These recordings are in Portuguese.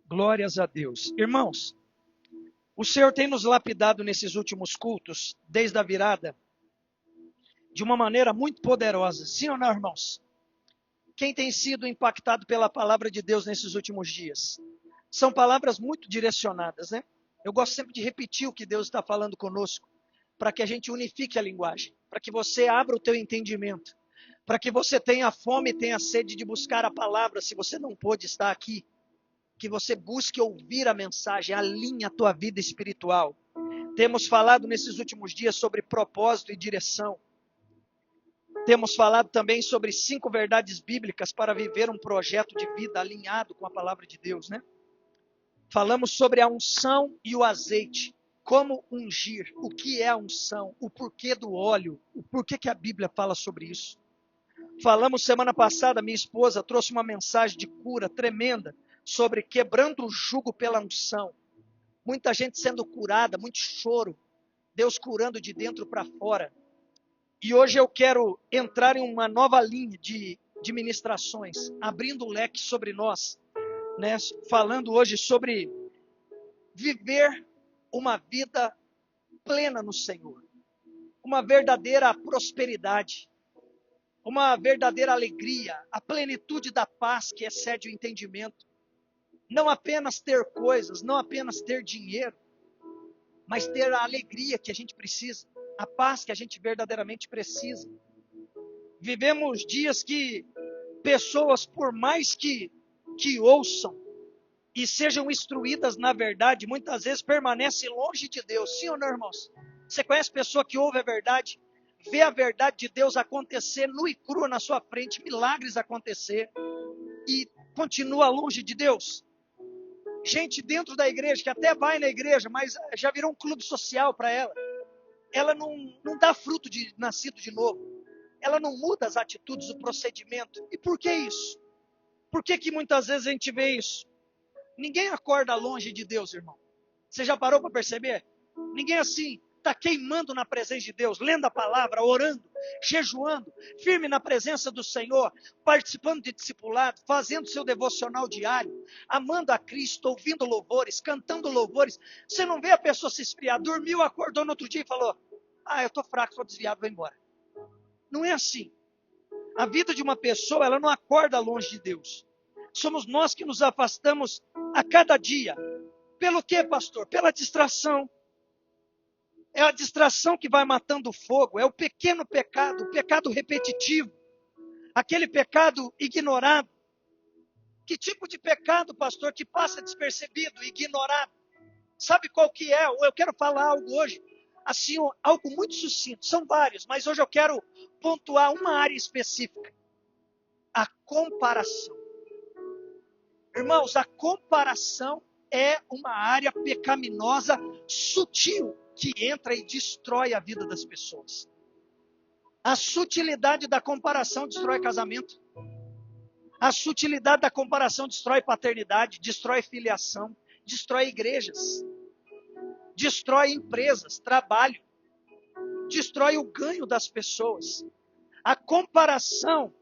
Glórias a Deus. Irmãos, o Senhor tem nos lapidado nesses últimos cultos, desde a virada, de uma maneira muito poderosa. Sim ou não, irmãos? Quem tem sido impactado pela palavra de Deus nesses últimos dias? São palavras muito direcionadas, né? Eu gosto sempre de repetir o que Deus está falando conosco, para que a gente unifique a linguagem, para que você abra o teu entendimento, para que você tenha fome e tenha sede de buscar a palavra, se você não pôde estar aqui, que você busque ouvir a mensagem, alinhe a tua vida espiritual. Temos falado nesses últimos dias sobre propósito e direção. Temos falado também sobre 5 verdades bíblicas para viver um projeto de vida alinhado com a palavra de Deus, né? Falamos sobre a unção e o azeite, como ungir, o que é a unção, o porquê do óleo, o porquê que a Bíblia fala sobre isso. Falamos semana passada, minha esposa trouxe uma mensagem de cura tremenda sobre quebrando o jugo pela unção. Muita gente sendo curada, muito choro, Deus curando de dentro para fora. E hoje eu quero entrar em uma nova linha de ministrações, abrindo o leque sobre nós, né? Falando hoje sobre viver uma vida plena no Senhor, uma verdadeira prosperidade, uma verdadeira alegria, a plenitude da paz que excede o entendimento. Não apenas ter coisas, não apenas ter dinheiro, mas ter a alegria que a gente precisa, a paz que a gente verdadeiramente precisa. Vivemos dias que pessoas, por mais que ouçam e sejam instruídas na verdade, muitas vezes permanecem longe de Deus. Sim ou não, irmãos? Você conhece pessoa que ouve a verdade, vê a verdade de Deus acontecer nua e crua na sua frente, milagres acontecer, e continua longe de Deus? Gente dentro da igreja, que até vai na igreja, mas já virou um clube social para ela. Ela não dá fruto de nascido de novo. Ela não muda as atitudes, o procedimento. E por que isso? Por que que muitas vezes a gente vê isso? Ninguém acorda longe de Deus, irmão. Você já parou para perceber? Ninguém assim está queimando na presença de Deus, lendo a palavra, orando, jejuando, firme na presença do Senhor, participando de discipulado, fazendo seu devocional diário, amando a Cristo, ouvindo louvores, cantando louvores. Você não vê a pessoa se esfriar, dormiu, acordou no outro dia e falou: eu estou fraco, estou desviado, vou embora. Não é assim. A vida de uma pessoa, ela não acorda longe de Deus. Somos nós que nos afastamos a cada dia. Pelo quê, pastor? Pela distração. É a distração que vai matando o fogo. É o pequeno pecado, o pecado repetitivo. Aquele pecado ignorado. Que tipo de pecado, pastor, que passa despercebido, ignorado? Sabe qual que é? Eu quero falar algo hoje, assim, algo muito sucinto. São vários, mas hoje eu quero pontuar uma área específica. A comparação. Irmãos, a comparação é uma área pecaminosa sutil que entra e destrói a vida das pessoas. A sutilidade da comparação destrói casamento. A sutilidade da comparação destrói paternidade, destrói filiação, destrói igrejas, destrói empresas, trabalho, destrói o ganho das pessoas. A comparação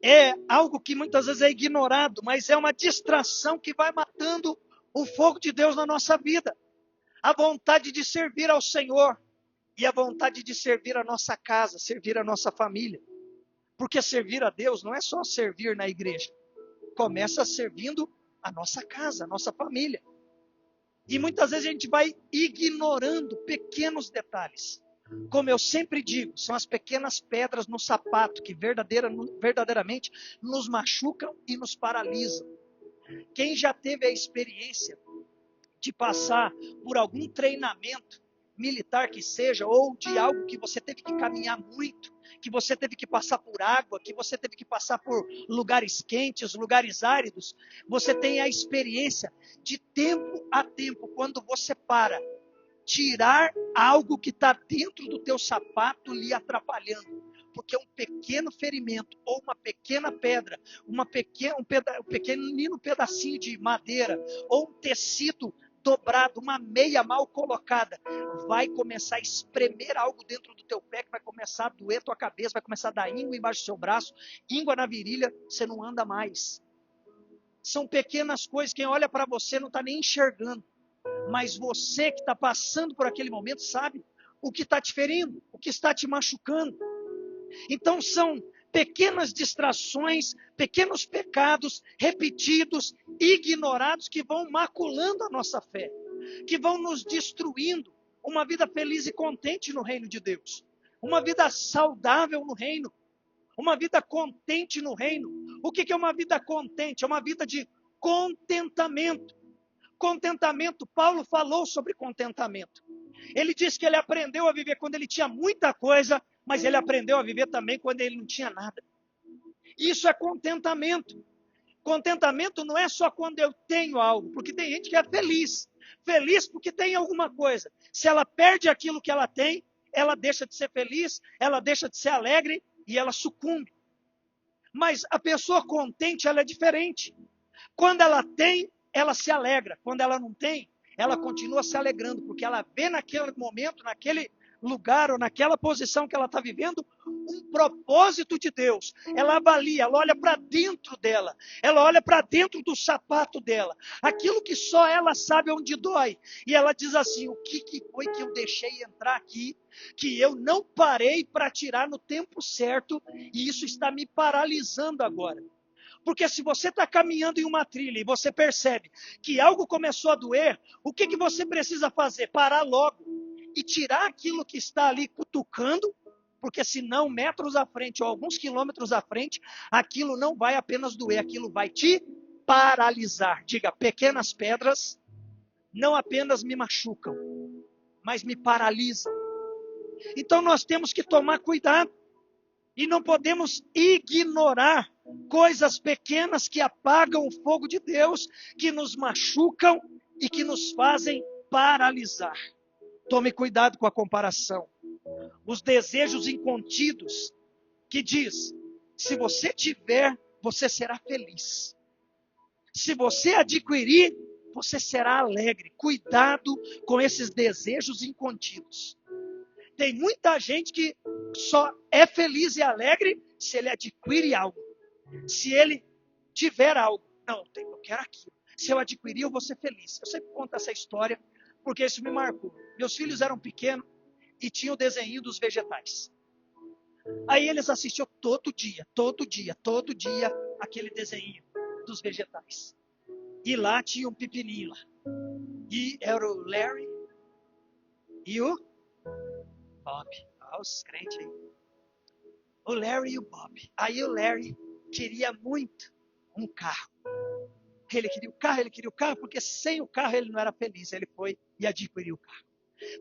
é algo que muitas vezes é ignorado, mas é uma distração que vai matando o fogo de Deus na nossa vida. A vontade de servir ao Senhor e a vontade de servir a nossa casa, servir a nossa família. Porque servir a Deus não é só servir na igreja. Começa servindo a nossa casa, a nossa família. E muitas vezes a gente vai ignorando pequenos detalhes. Como eu sempre digo, são as pequenas pedras no sapato que verdadeiramente nos machucam e nos paralisam. Quem já teve a experiência de passar por algum treinamento militar que seja, ou de algo que você teve que caminhar muito, que você teve que passar por água, que você teve que passar por lugares quentes, lugares áridos, você tem a experiência de tempo a tempo, quando você para, tirar algo que está dentro do teu sapato lhe atrapalhando. Porque um pequeno ferimento, ou uma pequena pedra, um pequenino pedacinho de madeira, ou um tecido dobrado, uma meia mal colocada, vai começar a espremer algo dentro do teu pé, que vai começar a doer tua cabeça, vai começar a dar íngua embaixo do seu braço, íngua na virilha, você não anda mais. São pequenas coisas, quem olha para você não está nem enxergando. Mas você que está passando por aquele momento sabe o que está te ferindo, o que está te machucando. Então são pequenas distrações, pequenos pecados repetidos, ignorados, que vão maculando a nossa fé, que vão nos destruindo uma vida feliz e contente no reino de Deus, uma vida saudável no reino, uma vida contente no reino. O que é uma vida contente? É uma vida de contentamento. Contentamento, Paulo falou sobre contentamento. Ele disse que ele aprendeu a viver quando ele tinha muita coisa, mas ele aprendeu a viver também quando ele não tinha nada. Isso é contentamento. Contentamento não é só quando eu tenho algo, porque tem gente que é feliz. Feliz porque tem alguma coisa. Se ela perde aquilo que ela tem, ela deixa de ser feliz, ela deixa de ser alegre e ela sucumbe. Mas a pessoa contente, ela é diferente. Quando ela tem, ela se alegra. Quando ela não tem, ela continua se alegrando, porque ela vê naquele momento, naquele lugar ou naquela posição que ela está vivendo, um propósito de Deus. Ela avalia, ela olha para dentro dela, ela olha para dentro do sapato dela, aquilo que só ela sabe onde dói. E ela diz assim: o que foi que eu deixei entrar aqui, que eu não parei para tirar no tempo certo, e isso está me paralisando agora. Porque se você está caminhando em uma trilha e você percebe que algo começou a doer, o que você precisa fazer? Parar logo e tirar aquilo que está ali cutucando, porque senão metros à frente ou alguns quilômetros à frente, aquilo não vai apenas doer, aquilo vai te paralisar. Diga, pequenas pedras não apenas me machucam, mas me paralisam. Então nós temos que tomar cuidado e não podemos ignorar coisas pequenas que apagam o fogo de Deus, que nos machucam e que nos fazem paralisar. Tome cuidado com a comparação. Os desejos incontidos, que diz: se você tiver, você será feliz. Se você adquirir, você será alegre. Cuidado com esses desejos incontidos. Tem muita gente que só é feliz e alegre se ele adquire algo. Se ele tiver algo. Não, eu quero aquilo. Se eu adquirir, eu vou ser feliz. Eu sempre conto essa história porque isso me marcou. Meus filhos eram pequenos e tinham o desenho dos vegetais. Aí eles assistiam todo dia, aquele desenho dos vegetais. E lá tinha um pepininho lá. E era o Larry e o Bob. Olha os crentes aí. O Larry e o Bob. Aí o Larry queria muito um carro. Ele queria o carro, porque sem o carro ele não era feliz. Ele foi e adquiriu o carro.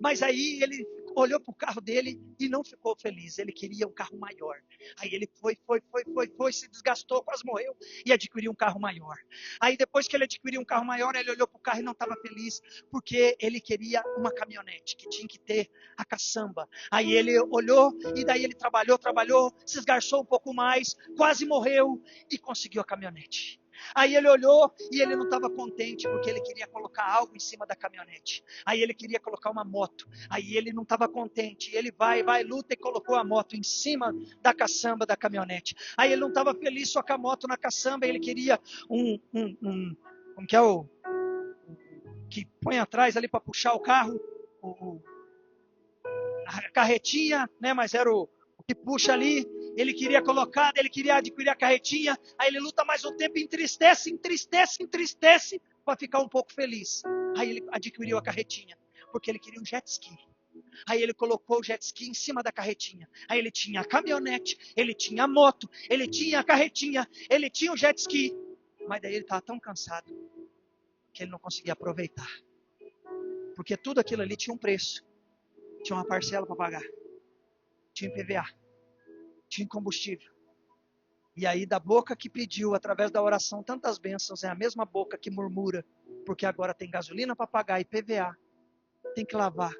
Mas aí ele olhou para o carro dele e não ficou feliz. Ele queria um carro maior. Aí ele foi, se desgastou, quase morreu e adquiriu um carro maior. Aí depois que ele adquiriu um carro maior, ele olhou para o carro e não estava feliz, porque ele queria uma caminhonete, que tinha que ter a caçamba. Aí ele olhou e daí ele trabalhou, se esgarçou um pouco mais, quase morreu e conseguiu a caminhonete. Aí ele olhou e ele não estava contente, porque ele queria colocar algo em cima da caminhonete. Aí ele queria colocar uma moto. Aí ele não estava contente. Ele luta e colocou a moto em cima da caçamba da caminhonete. Aí ele não estava feliz só com a moto na caçamba. Ele queria como que é o que põe atrás ali para puxar o carro, a carretinha, né? Mas era o que puxa ali. Ele queria colocar, ele queria adquirir a carretinha. Aí ele luta mais um tempo, entristece para ficar um pouco feliz. Aí ele adquiriu a carretinha, porque ele queria um jet ski. Aí ele colocou o jet ski em cima da carretinha. Aí ele tinha a caminhonete, ele tinha a moto, ele tinha a carretinha, ele tinha o jet ski. Mas daí ele estava tão cansado que ele não conseguia aproveitar. Porque tudo aquilo ali tinha um preço. Tinha uma parcela para pagar. Tinha IPVA. Tinha combustível. E aí da boca que pediu, através da oração, tantas bênçãos, é a mesma boca que murmura, porque agora tem gasolina para pagar, IPVA, tem que lavar,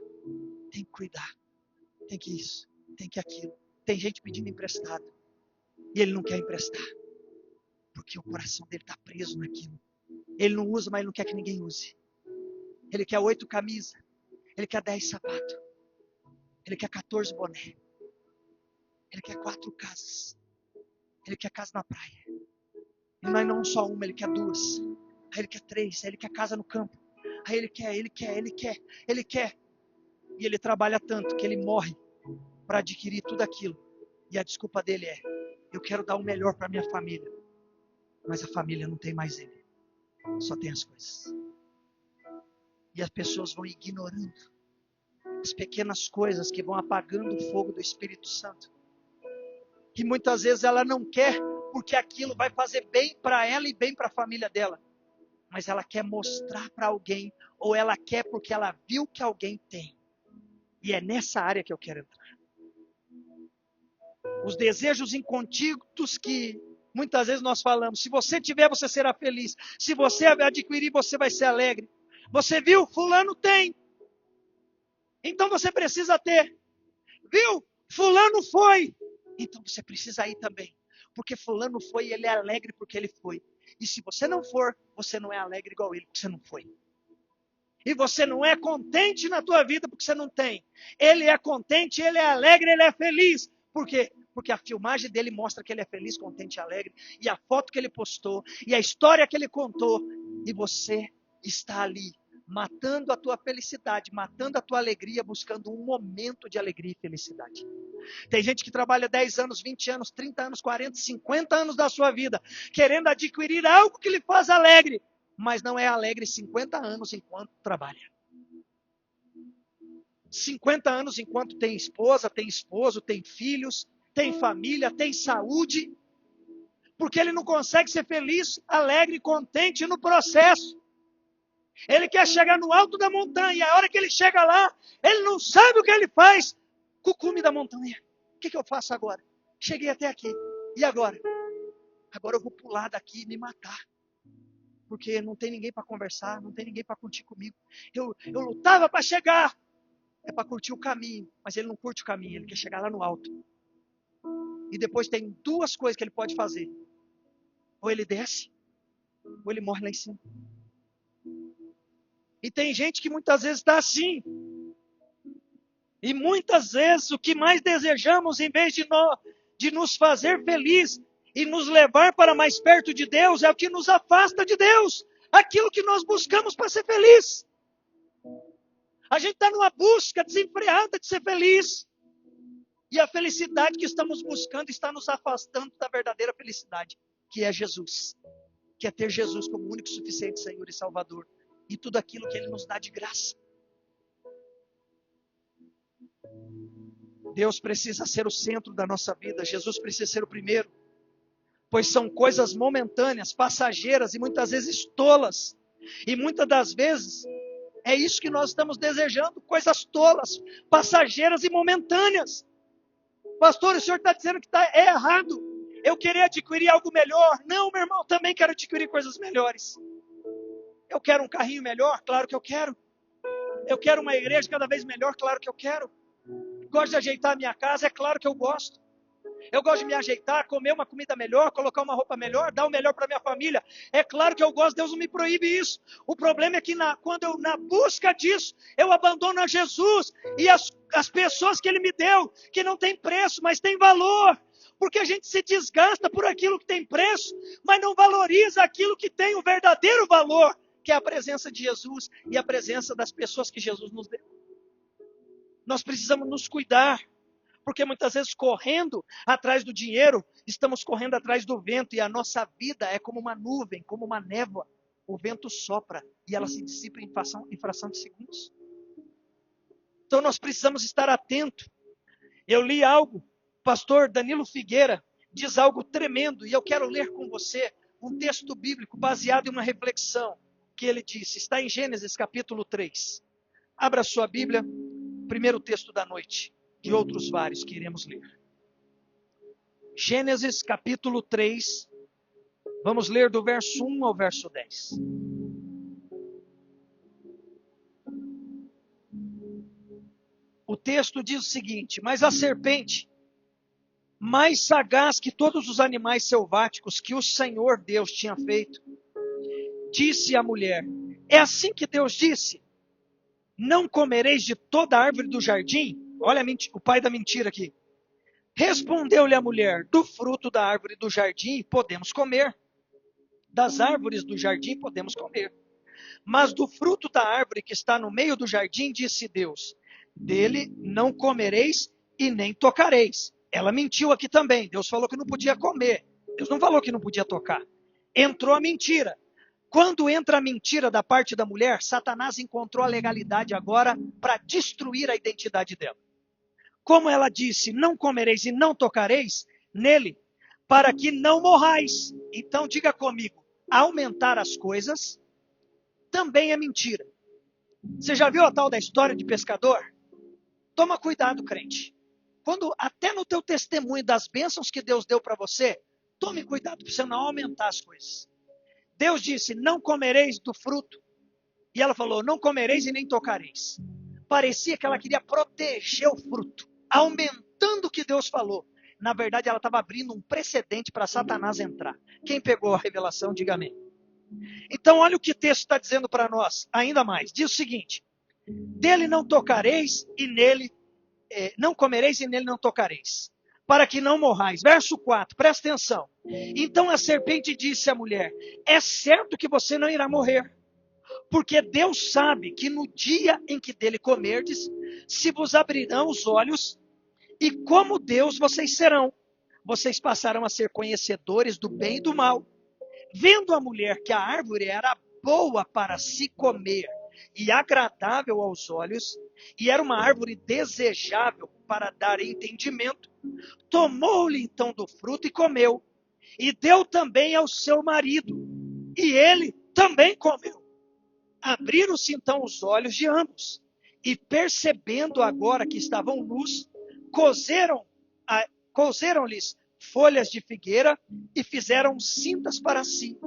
tem que cuidar, tem que isso, tem que aquilo. Tem gente pedindo emprestado, e ele não quer emprestar, porque o coração dele está preso naquilo. Ele não usa, mas ele não quer que ninguém use. Ele quer 8 camisas, ele quer 10 sapatos, ele quer 14 boné, ele quer 4 casas. Ele quer casa na praia. E não é não só uma, ele quer duas. Aí ele quer três, aí ele quer casa no campo. Aí ele quer. E ele trabalha tanto que ele morre para adquirir tudo aquilo. E a desculpa dele é: eu quero dar o melhor para minha família. Mas a família não tem mais ele. Só tem as coisas. E as pessoas vão ignorando as pequenas coisas que vão apagando o fogo do Espírito Santo. Que muitas vezes ela não quer porque aquilo vai fazer bem para ela e bem para a família dela. Mas ela quer mostrar para alguém, ou ela quer porque ela viu que alguém tem. E é nessa área que eu quero entrar. Os desejos incontidos que muitas vezes nós falamos: se você tiver, você será feliz. Se você adquirir, você vai ser alegre. Você viu? Fulano tem. Então você precisa ter. Viu? Fulano foi. Então você precisa ir também. Porque fulano foi e ele é alegre porque ele foi. E se você não for, você não é alegre igual ele porque você não foi. E você não é contente na tua vida porque você não tem. Ele é contente, ele é alegre, ele é feliz. Por quê? Porque a filmagem dele mostra que ele é feliz, contente e alegre. E a foto que ele postou, e a história que ele contou. E você está ali, matando a tua felicidade, matando a tua alegria, buscando um momento de alegria e felicidade. Tem gente que trabalha 10 anos, 20 anos, 30 anos, 40, 50 anos da sua vida, querendo adquirir algo que lhe faz alegre, mas não é alegre 50 anos enquanto trabalha. 50 anos enquanto tem esposa, tem esposo, tem filhos, tem família, tem saúde, porque ele não consegue ser feliz, alegre, contente no processo. Ele quer chegar no alto da montanha, e a hora que ele chega lá, ele não sabe o que ele faz com o cume da montanha. O que eu faço agora? Cheguei até aqui, e agora? Agora eu vou pular daqui e me matar. Porque não tem ninguém para conversar, não tem ninguém para curtir comigo. Eu lutava para chegar, é para curtir o caminho, mas ele não curte o caminho, ele quer chegar lá no alto. E depois tem duas coisas que ele pode fazer: ou ele desce, ou ele morre lá em cima. E tem gente que muitas vezes está assim. E muitas vezes o que mais desejamos, em vez de nos fazer feliz e nos levar para mais perto de Deus, é o que nos afasta de Deus. Aquilo que nós buscamos para ser feliz. A gente está numa busca desenfreada de ser feliz. E a felicidade que estamos buscando está nos afastando da verdadeira felicidade, que é Jesus. Que é ter Jesus como único, suficiente Senhor e Salvador. E tudo aquilo que Ele nos dá de graça. Deus precisa ser o centro da nossa vida. Jesus precisa ser o primeiro. Pois são coisas momentâneas, passageiras e muitas vezes tolas. E muitas das vezes é isso que nós estamos desejando. Coisas tolas, passageiras e momentâneas. Pastor, o senhor está dizendo que é errado eu querer adquirir algo melhor. Não, meu irmão, também quero adquirir coisas melhores. Eu quero um carrinho melhor? Claro que eu quero. Eu quero uma igreja cada vez melhor? Claro que eu quero. Gosto de ajeitar a minha casa? É claro que eu gosto. Eu gosto de me ajeitar, comer uma comida melhor, colocar uma roupa melhor, dar o melhor para minha família. É claro que eu gosto, Deus não me proíbe isso. O problema é que quando eu, na busca disso, eu abandono a Jesus e as pessoas que Ele me deu, que não tem preço, mas tem valor. Porque a gente se desgasta por aquilo que tem preço, mas não valoriza aquilo que tem o verdadeiro valor, que é a presença de Jesus e a presença das pessoas que Jesus nos deu. Nós precisamos nos cuidar. Porque muitas vezes correndo atrás do dinheiro, estamos correndo atrás do vento. E a nossa vida é como uma nuvem, como uma névoa. O vento sopra e ela se dissipa em fração de segundos. Então nós precisamos estar atentos. Eu li algo, o pastor Danilo Figueira diz algo tremendo. E eu quero ler com você um texto bíblico baseado em uma reflexão que ele disse. Está em Gênesis capítulo 3. Abra sua Bíblia, primeiro texto da noite. De outros vários que iremos ler. Gênesis capítulo 3, vamos ler do verso 1 ao verso 10. O texto diz o seguinte: mas a serpente, mais sagaz que todos os animais selváticos que o Senhor Deus tinha feito, disse à mulher: é assim que Deus disse, não comereis de toda a árvore do jardim? Olha o pai da mentira aqui. Respondeu-lhe a mulher: do fruto da árvore do jardim podemos comer. das árvores do jardim podemos comer. Mas do fruto da árvore que está no meio do jardim, disse Deus, dele não comereis e nem tocareis. Ela mentiu aqui também. Deus falou que não podia comer. Deus não falou que não podia tocar. Entrou a mentira. Quando entra a mentira da parte da mulher, Satanás encontrou a legalidade agora para destruir a identidade dela. Como ela disse, não comereis e não tocareis nele, para que não morrais. Então diga comigo, aumentar as coisas também é mentira. Você já viu a tal da história de pescador? Toma cuidado, crente. Quando até no teu testemunho das bênçãos que Deus deu para você, tome cuidado para você não aumentar as coisas. Deus disse, não comereis do fruto. E ela falou, não comereis e nem tocareis. Parecia que ela queria proteger o fruto, aumentando o que Deus falou. Na verdade, ela estava abrindo um precedente para Satanás entrar. Quem pegou a revelação, diga amém. Então, olha o que o texto está dizendo para nós, ainda mais. Diz o seguinte, dele não tocareis e nele, não comereis e nele não tocareis, para que não morrais. Verso 4, presta atenção. Então a serpente disse à mulher, é certo que você não irá morrer, porque Deus sabe que no dia em que dele comerdes, se vos abrirão os olhos, e como Deus vocês serão. Vocês passarão a ser conhecedores do bem e do mal. Vendo a mulher que a árvore era boa para se comer e agradável aos olhos, e era uma árvore desejável para dar entendimento, tomou-lhe então do fruto e comeu, e deu também ao seu marido, e ele também comeu. Abriram-se então os olhos de ambos, e percebendo agora que estavam nus, cozeram-lhes folhas de figueira e fizeram cintas para si.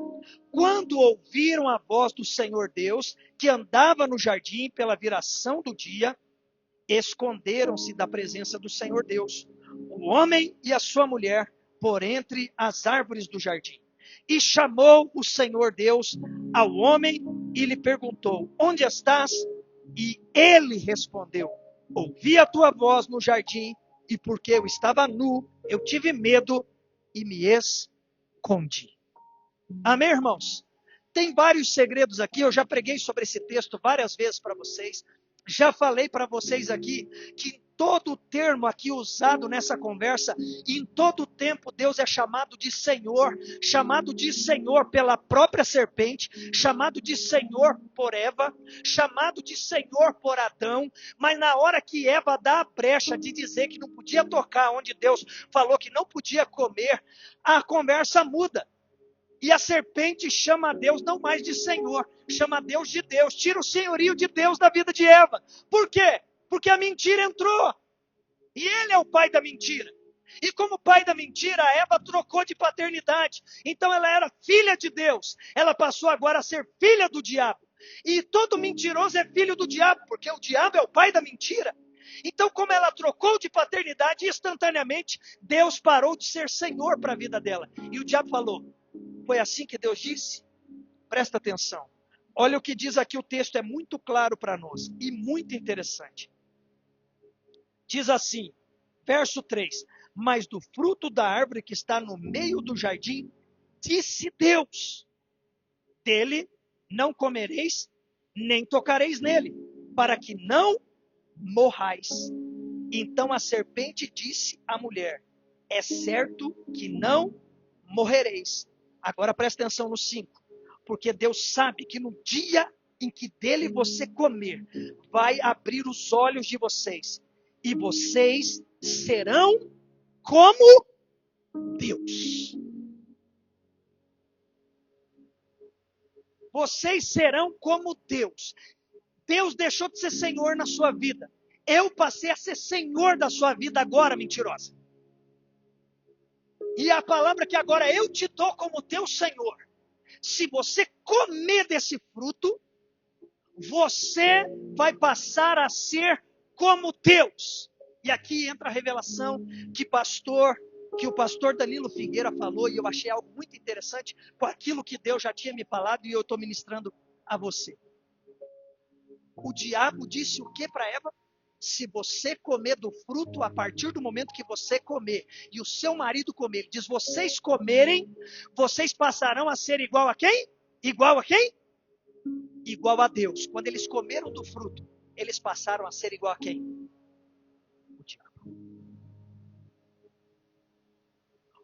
Quando ouviram a voz do Senhor Deus, que andava no jardim pela viração do dia, esconderam-se da presença do Senhor Deus, o homem e a sua mulher, por entre as árvores do jardim. E chamou o Senhor Deus ao homem e lhe perguntou, onde estás? E ele respondeu, ouvi a tua voz no jardim, e porque eu estava nu, eu tive medo e me escondi. Amém, irmãos? Tem vários segredos aqui, eu já preguei sobre esse texto várias vezes para vocês. Já falei para vocês aqui que em todo termo aqui usado nessa conversa, em todo tempo Deus é chamado de Senhor pela própria serpente, chamado de Senhor por Eva, chamado de Senhor por Adão, mas na hora que Eva dá a brecha de dizer que não podia tocar onde Deus falou que não podia comer, a conversa muda. E a serpente chama a Deus não mais de Senhor, chama a Deus de Deus, tira o senhorio de Deus da vida de Eva. Por quê? Porque a mentira entrou. E ele é o pai da mentira. E como pai da mentira, a Eva trocou de paternidade. Então ela era filha de Deus. Ela passou agora a ser filha do diabo. E todo mentiroso é filho do diabo, porque o diabo é o pai da mentira. Então, como ela trocou de paternidade, instantaneamente, Deus parou de ser Senhor para a vida dela. E o diabo falou, foi assim que Deus disse? Presta atenção. Olha o que diz aqui, o texto é muito claro para nós e muito interessante. Diz assim, verso 3, mas do fruto da árvore que está no meio do jardim, disse Deus, dele não comereis, nem tocareis nele, para que não morrais. Então a serpente disse à mulher, é certo que não morrereis. Agora presta atenção no 5, porque Deus sabe que no dia em que dele você comer, vai abrir os olhos de vocês, e vocês serão como Deus. Vocês serão como Deus. Deus deixou de ser Senhor na sua vida. Eu passei a ser Senhor da sua vida agora, mentirosa. E a palavra que agora eu te dou como teu Senhor. Se você comer desse fruto, você vai passar a ser como Deus. E aqui entra a revelação que o pastor Danilo Figueira falou, e eu achei algo muito interessante com aquilo que Deus já tinha me falado e eu estou ministrando a você. O diabo disse o que para Eva? Se você comer do fruto, a partir do momento que você comer, e o seu marido comer, ele diz, vocês comerem, vocês passarão a ser igual a quem? Igual a quem? Igual a Deus. Quando eles comeram do fruto, eles passaram a ser igual a quem? O diabo.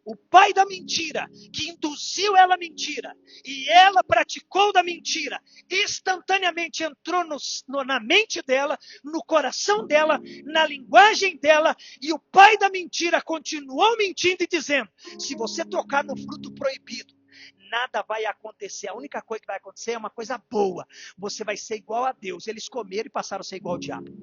O pai da mentira, que induziu ela à mentira, e ela praticou da mentira, instantaneamente entrou na mente dela, no coração dela, na linguagem dela, e o pai da mentira continuou mentindo e dizendo, se você tocar no fruto proibido, nada vai acontecer, a única coisa que vai acontecer é uma coisa boa, você vai ser igual a Deus. Eles comeram e passaram a ser igual ao diabo.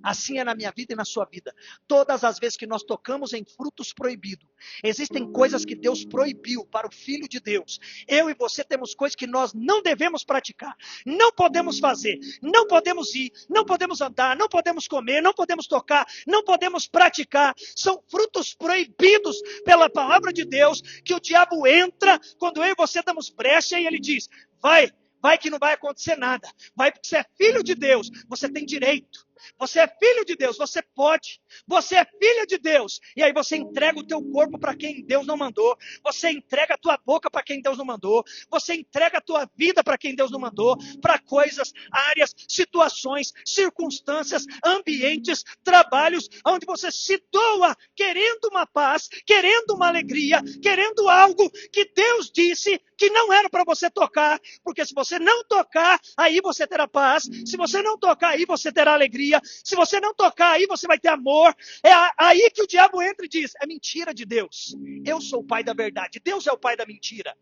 Assim é na minha vida e na sua vida. Todas as vezes que nós tocamos em frutos proibidos, existem coisas que Deus proibiu para o Filho de Deus. Eu e você temos coisas que nós não devemos praticar, não podemos fazer, não podemos ir, não podemos andar, não podemos comer, não podemos tocar, não podemos praticar. São frutos proibidos pela palavra de Deus, que o diabo entra quando eu e você damos brecha e ele diz, vai que não vai acontecer nada, vai porque você é filho de Deus, você tem direito. Você é filho de Deus, você pode. Você é filha de Deus. E aí você entrega o teu corpo para quem Deus não mandou. Você entrega a tua boca para quem Deus não mandou. Você entrega a tua vida para quem Deus não mandou. Para coisas, áreas, situações, circunstâncias, ambientes, trabalhos, onde você se doa querendo uma paz, querendo uma alegria, querendo algo que Deus disse que não era para você tocar. Porque se você não tocar, aí você terá paz. Se você não tocar, aí você terá alegria. Se você não tocar, aí você vai ter amor. É aí que o diabo entra e diz, é mentira de Deus. Eu sou o pai da verdade, Deus é o pai da mentira.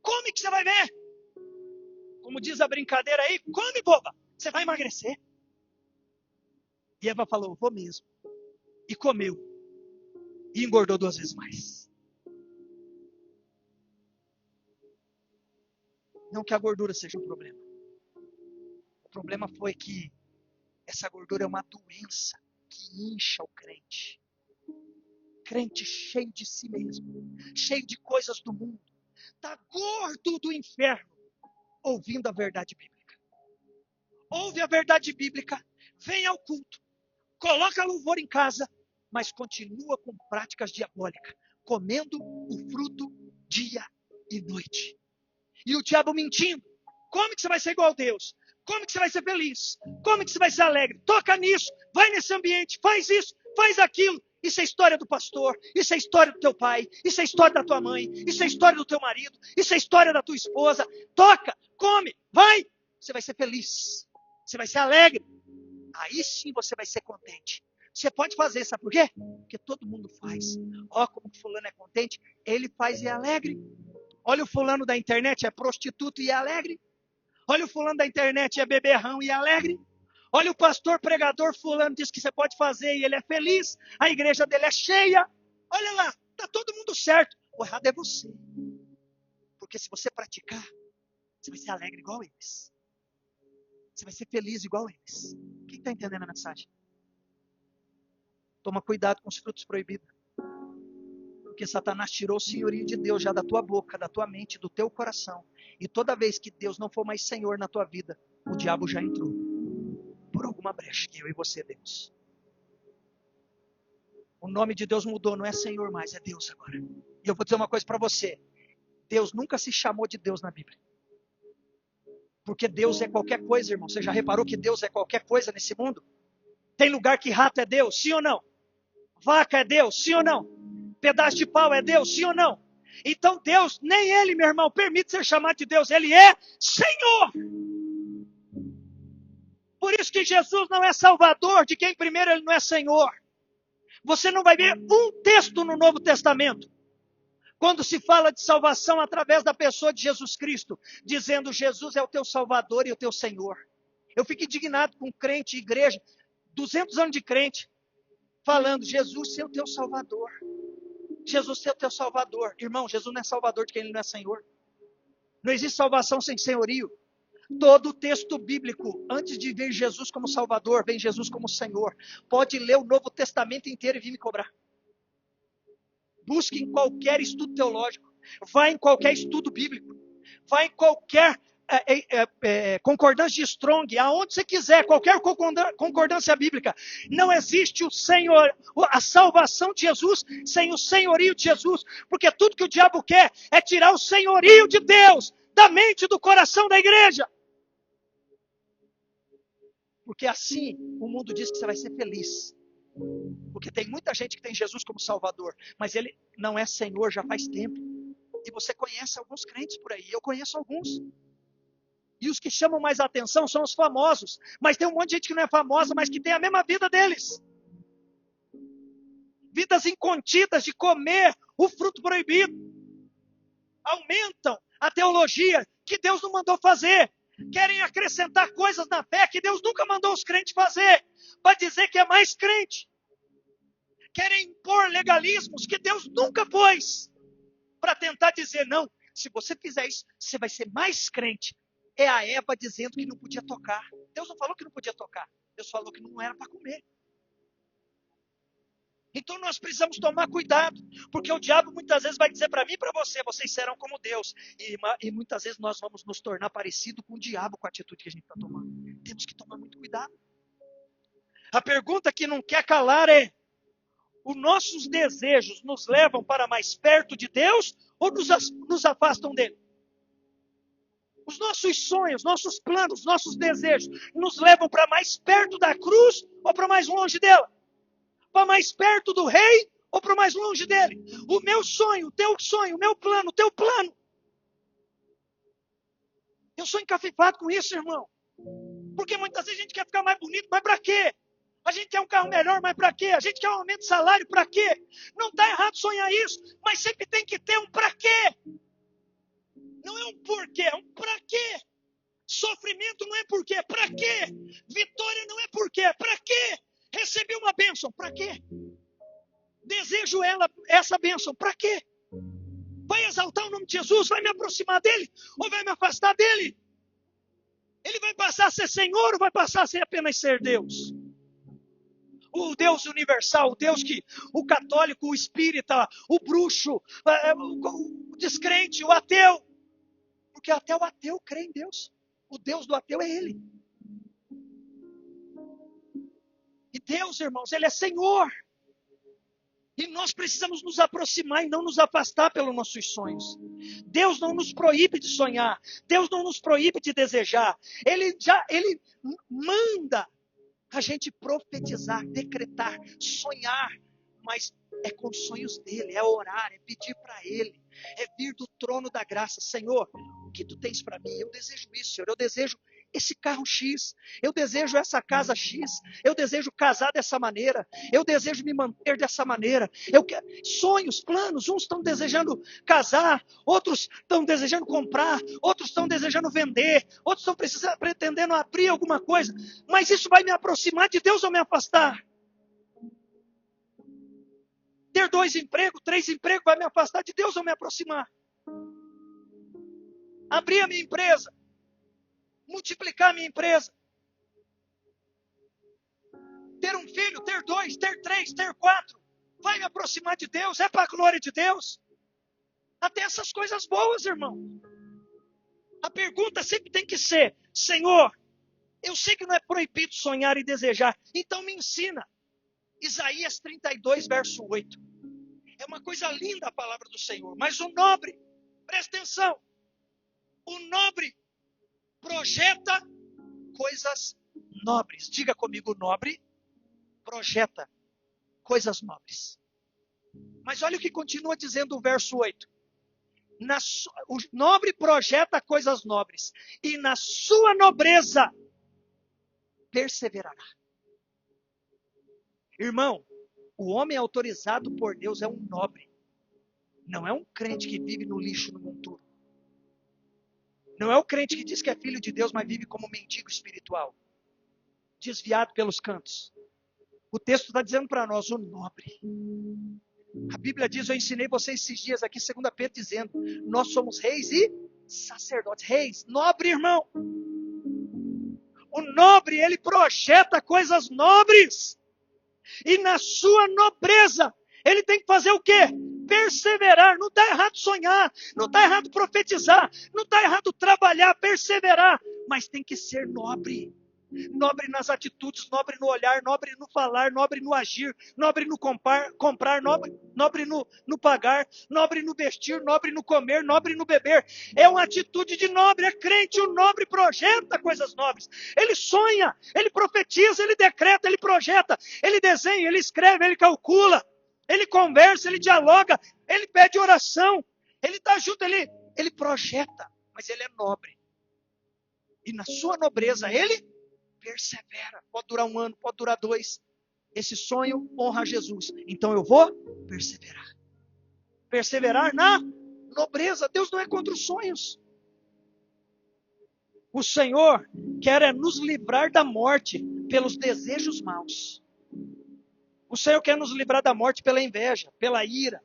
Come que você vai ver. Como diz a brincadeira aí, come, boba, você vai emagrecer. E Eva falou, vou mesmo. E comeu. E engordou 2 vezes mais. Não que a gordura seja um problema. O problema foi que essa gordura é uma doença que incha o crente. Crente cheio de si mesmo, cheio de coisas do mundo. Está gordo do inferno, ouvindo a verdade bíblica. Ouve a verdade bíblica, vem ao culto, coloca louvor em casa, mas continua com práticas diabólicas, comendo o fruto dia e noite. E o diabo mentindo. Como que você vai ser igual a Deus? Como que você vai ser feliz? Como que você vai ser alegre? Toca nisso, vai nesse ambiente, faz isso, faz aquilo. Isso é história do pastor, isso é história do teu pai, isso é história da tua mãe, isso é história do teu marido, isso é história da tua esposa. Toca, come, vai. Você vai ser feliz, você vai ser alegre. Aí sim você vai ser contente. Você pode fazer, sabe por quê? Porque todo mundo faz. Ó, como o fulano é contente, ele faz e é alegre. Olha o fulano da internet, é prostituto e é alegre. Olha o fulano da internet, é beberrão e é alegre. Olha o pastor pregador fulano, diz que você pode fazer e ele é feliz. A igreja dele é cheia. Olha lá, está todo mundo certo. O errado é você. Porque se você praticar, você vai ser alegre igual eles. Você vai ser feliz igual eles. Quem está entendendo a mensagem? Toma cuidado com os frutos proibidos. Porque Satanás tirou o senhorio de Deus já da tua boca, da tua mente, do teu coração. E toda vez que Deus não for mais Senhor na tua vida, o diabo já entrou. Por alguma brecha que eu e você demos. O nome de Deus mudou, não é Senhor mais, é Deus agora. E eu vou dizer uma coisa para você. Deus nunca se chamou de Deus na Bíblia. Porque Deus é qualquer coisa, irmão. Você já reparou que Deus é qualquer coisa nesse mundo? Tem lugar que rato é Deus, sim ou não? Vaca é Deus, sim ou não? Pedaço de pau é Deus, sim ou não? Então Deus, nem Ele, meu irmão, permite ser chamado de Deus. Ele é Senhor. Por isso que Jesus não é Salvador de quem primeiro Ele não é Senhor. Você não vai ver um texto no Novo Testamento, quando se fala de salvação através da pessoa de Jesus Cristo, dizendo Jesus é o teu Salvador e o teu Senhor. Eu fico indignado com crente, igreja, 200 anos de crente, falando Jesus ser o teu Salvador. Jesus ser o teu Salvador. Irmão, Jesus não é Salvador de quem Ele não é Senhor. Não existe salvação sem senhorio. Todo o texto bíblico, antes de vir Jesus como Salvador, vem Jesus como Senhor. Pode ler o Novo Testamento inteiro e vir me cobrar. Busque em qualquer estudo teológico. Vá em qualquer estudo bíblico. Vá em qualquer concordância de Strong, aonde você quiser, qualquer concordância bíblica. Não existe a salvação de Jesus sem o senhorio de Jesus, porque tudo que o diabo quer é tirar o senhorio de Deus da mente e do coração da igreja. Porque assim o mundo diz que você vai ser feliz. Porque tem muita gente que tem Jesus como Salvador, mas ele não é Senhor já faz tempo. E você conhece alguns crentes por aí, eu conheço alguns. E os que chamam mais atenção são os famosos. Mas tem um monte de gente que não é famosa, mas que tem a mesma vida deles. Vidas incontidas de comer o fruto proibido. Aumentam a teologia que Deus não mandou fazer. Querem acrescentar coisas na fé que Deus nunca mandou os crentes fazer. Para dizer que é mais crente. Querem impor legalismos que Deus nunca pôs. Para tentar dizer, não, se você fizer isso, você vai ser mais crente. É a Eva dizendo que não podia tocar. Deus não falou que não podia tocar. Deus falou que não era para comer. Então nós precisamos tomar cuidado. Porque o diabo muitas vezes vai dizer para mim e para você, vocês serão como Deus. E muitas vezes nós vamos nos tornar parecido com o diabo com a atitude que a gente está tomando. Temos que tomar muito cuidado. A pergunta que não quer calar é, os nossos desejos nos levam para mais perto de Deus ou nos afastam dele? Os nossos sonhos, nossos planos, nossos desejos nos levam para mais perto da cruz ou para mais longe dela? Para mais perto do rei ou para mais longe dele? O meu sonho, o teu sonho, o meu plano, o teu plano. Eu sou encafifado com isso, irmão. Porque muitas vezes a gente quer ficar mais bonito, mas para quê? A gente quer um carro melhor, mas para quê? A gente quer um aumento de salário, para quê? Não está errado sonhar isso, mas sempre tem que ter um para quê. Não é um porquê, é um para quê. Sofrimento não é porquê, para quê? Vitória não é porquê, para quê? Receber uma bênção, para quê? Desejo essa bênção, para quê? Vai exaltar o nome de Jesus? Vai me aproximar dele? Ou vai me afastar dele? Ele vai passar a ser Senhor ou vai passar a ser apenas ser Deus? O Deus universal, o Deus que o católico, o espírita, o bruxo, o descrente, o ateu. Porque até o ateu crê em Deus. O Deus do ateu é ele. E Deus, irmãos, ele é Senhor. E nós precisamos nos aproximar e não nos afastar pelos nossos sonhos. Deus não nos proíbe de sonhar. Deus não nos proíbe de desejar. Ele manda a gente profetizar, decretar, sonhar. Mas é com os sonhos dele, é orar, é pedir para ele. É vir do trono da graça. Senhor, o que tu tens para mim? Eu desejo isso, Senhor. Eu desejo esse carro X. Eu desejo essa casa X. Eu desejo casar dessa maneira. Eu desejo me manter dessa maneira. Sonhos, planos. Uns estão desejando casar. Outros estão desejando comprar. Outros estão desejando vender. Outros estão pretendendo abrir alguma coisa. Mas isso vai me aproximar de Deus ou me afastar? Ter 2 empregos, 3 empregos vai me afastar de Deus ou me aproximar? Abrir a minha empresa. Multiplicar a minha empresa. Ter um filho, ter 2, ter 3, ter 4. Vai me aproximar de Deus? É para a glória de Deus? Até essas coisas boas, irmão. A pergunta sempre tem que ser, Senhor, eu sei que não é proibido sonhar e desejar, então me ensina. Isaías 32, verso 8. É uma coisa linda a palavra do Senhor. Mas o nobre, presta atenção, o nobre projeta coisas nobres. Diga comigo, o nobre projeta coisas nobres. Mas olha o que continua dizendo o verso 8. O nobre projeta coisas nobres, e na sua nobreza perseverará. Irmão, o homem autorizado por Deus é um nobre. Não é um crente que vive no lixo, no monturo. Não é o crente que diz que é filho de Deus, mas vive como mendigo espiritual. Desviado pelos cantos. O texto está dizendo para nós, o nobre. A Bíblia diz, eu ensinei vocês esses dias aqui, 2 Pedro, dizendo, nós somos reis e sacerdotes. Reis, nobre, irmão. O nobre, ele projeta coisas nobres. E na sua nobreza, ele tem que fazer o quê? Perseverar, não está errado sonhar, não está errado profetizar, não está errado trabalhar, perseverar, mas tem que ser nobre. Nobre nas atitudes, nobre no olhar, nobre no falar, nobre no agir, nobre no comprar, nobre no pagar, nobre no vestir, nobre no comer, nobre no beber. É uma atitude de nobre, é crente, o nobre projeta coisas nobres. Ele sonha, ele profetiza, ele decreta, ele projeta, ele desenha, ele escreve, ele calcula, ele conversa, ele dialoga, ele pede oração, ele está junto, ele projeta, mas ele é nobre. E na sua nobreza, ele persevera. Pode durar 1 ano, pode durar 2. Esse sonho honra Jesus. Então eu vou perseverar. Perseverar na nobreza. Deus não é contra os sonhos. O Senhor quer nos livrar da morte pelos desejos maus. O Senhor quer nos livrar da morte pela inveja, pela ira,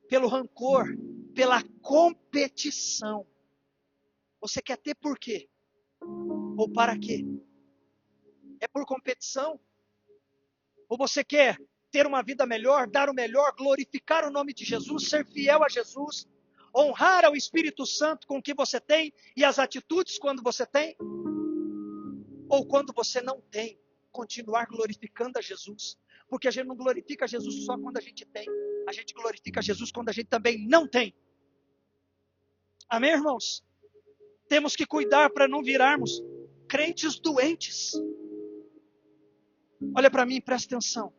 pelo rancor, pela competição. Você quer ter por quê? Ou para quê? É por competição? Ou você quer ter uma vida melhor, dar o melhor, glorificar o nome de Jesus, ser fiel a Jesus, honrar ao Espírito Santo com o que você tem e as atitudes quando você tem? Ou quando você não tem, continuar glorificando a Jesus? Porque a gente não glorifica Jesus só quando a gente tem, a gente glorifica Jesus quando a gente também não tem. Amém, irmãos? Temos que cuidar para não virarmos crentes doentes. Olha para mim, presta atenção.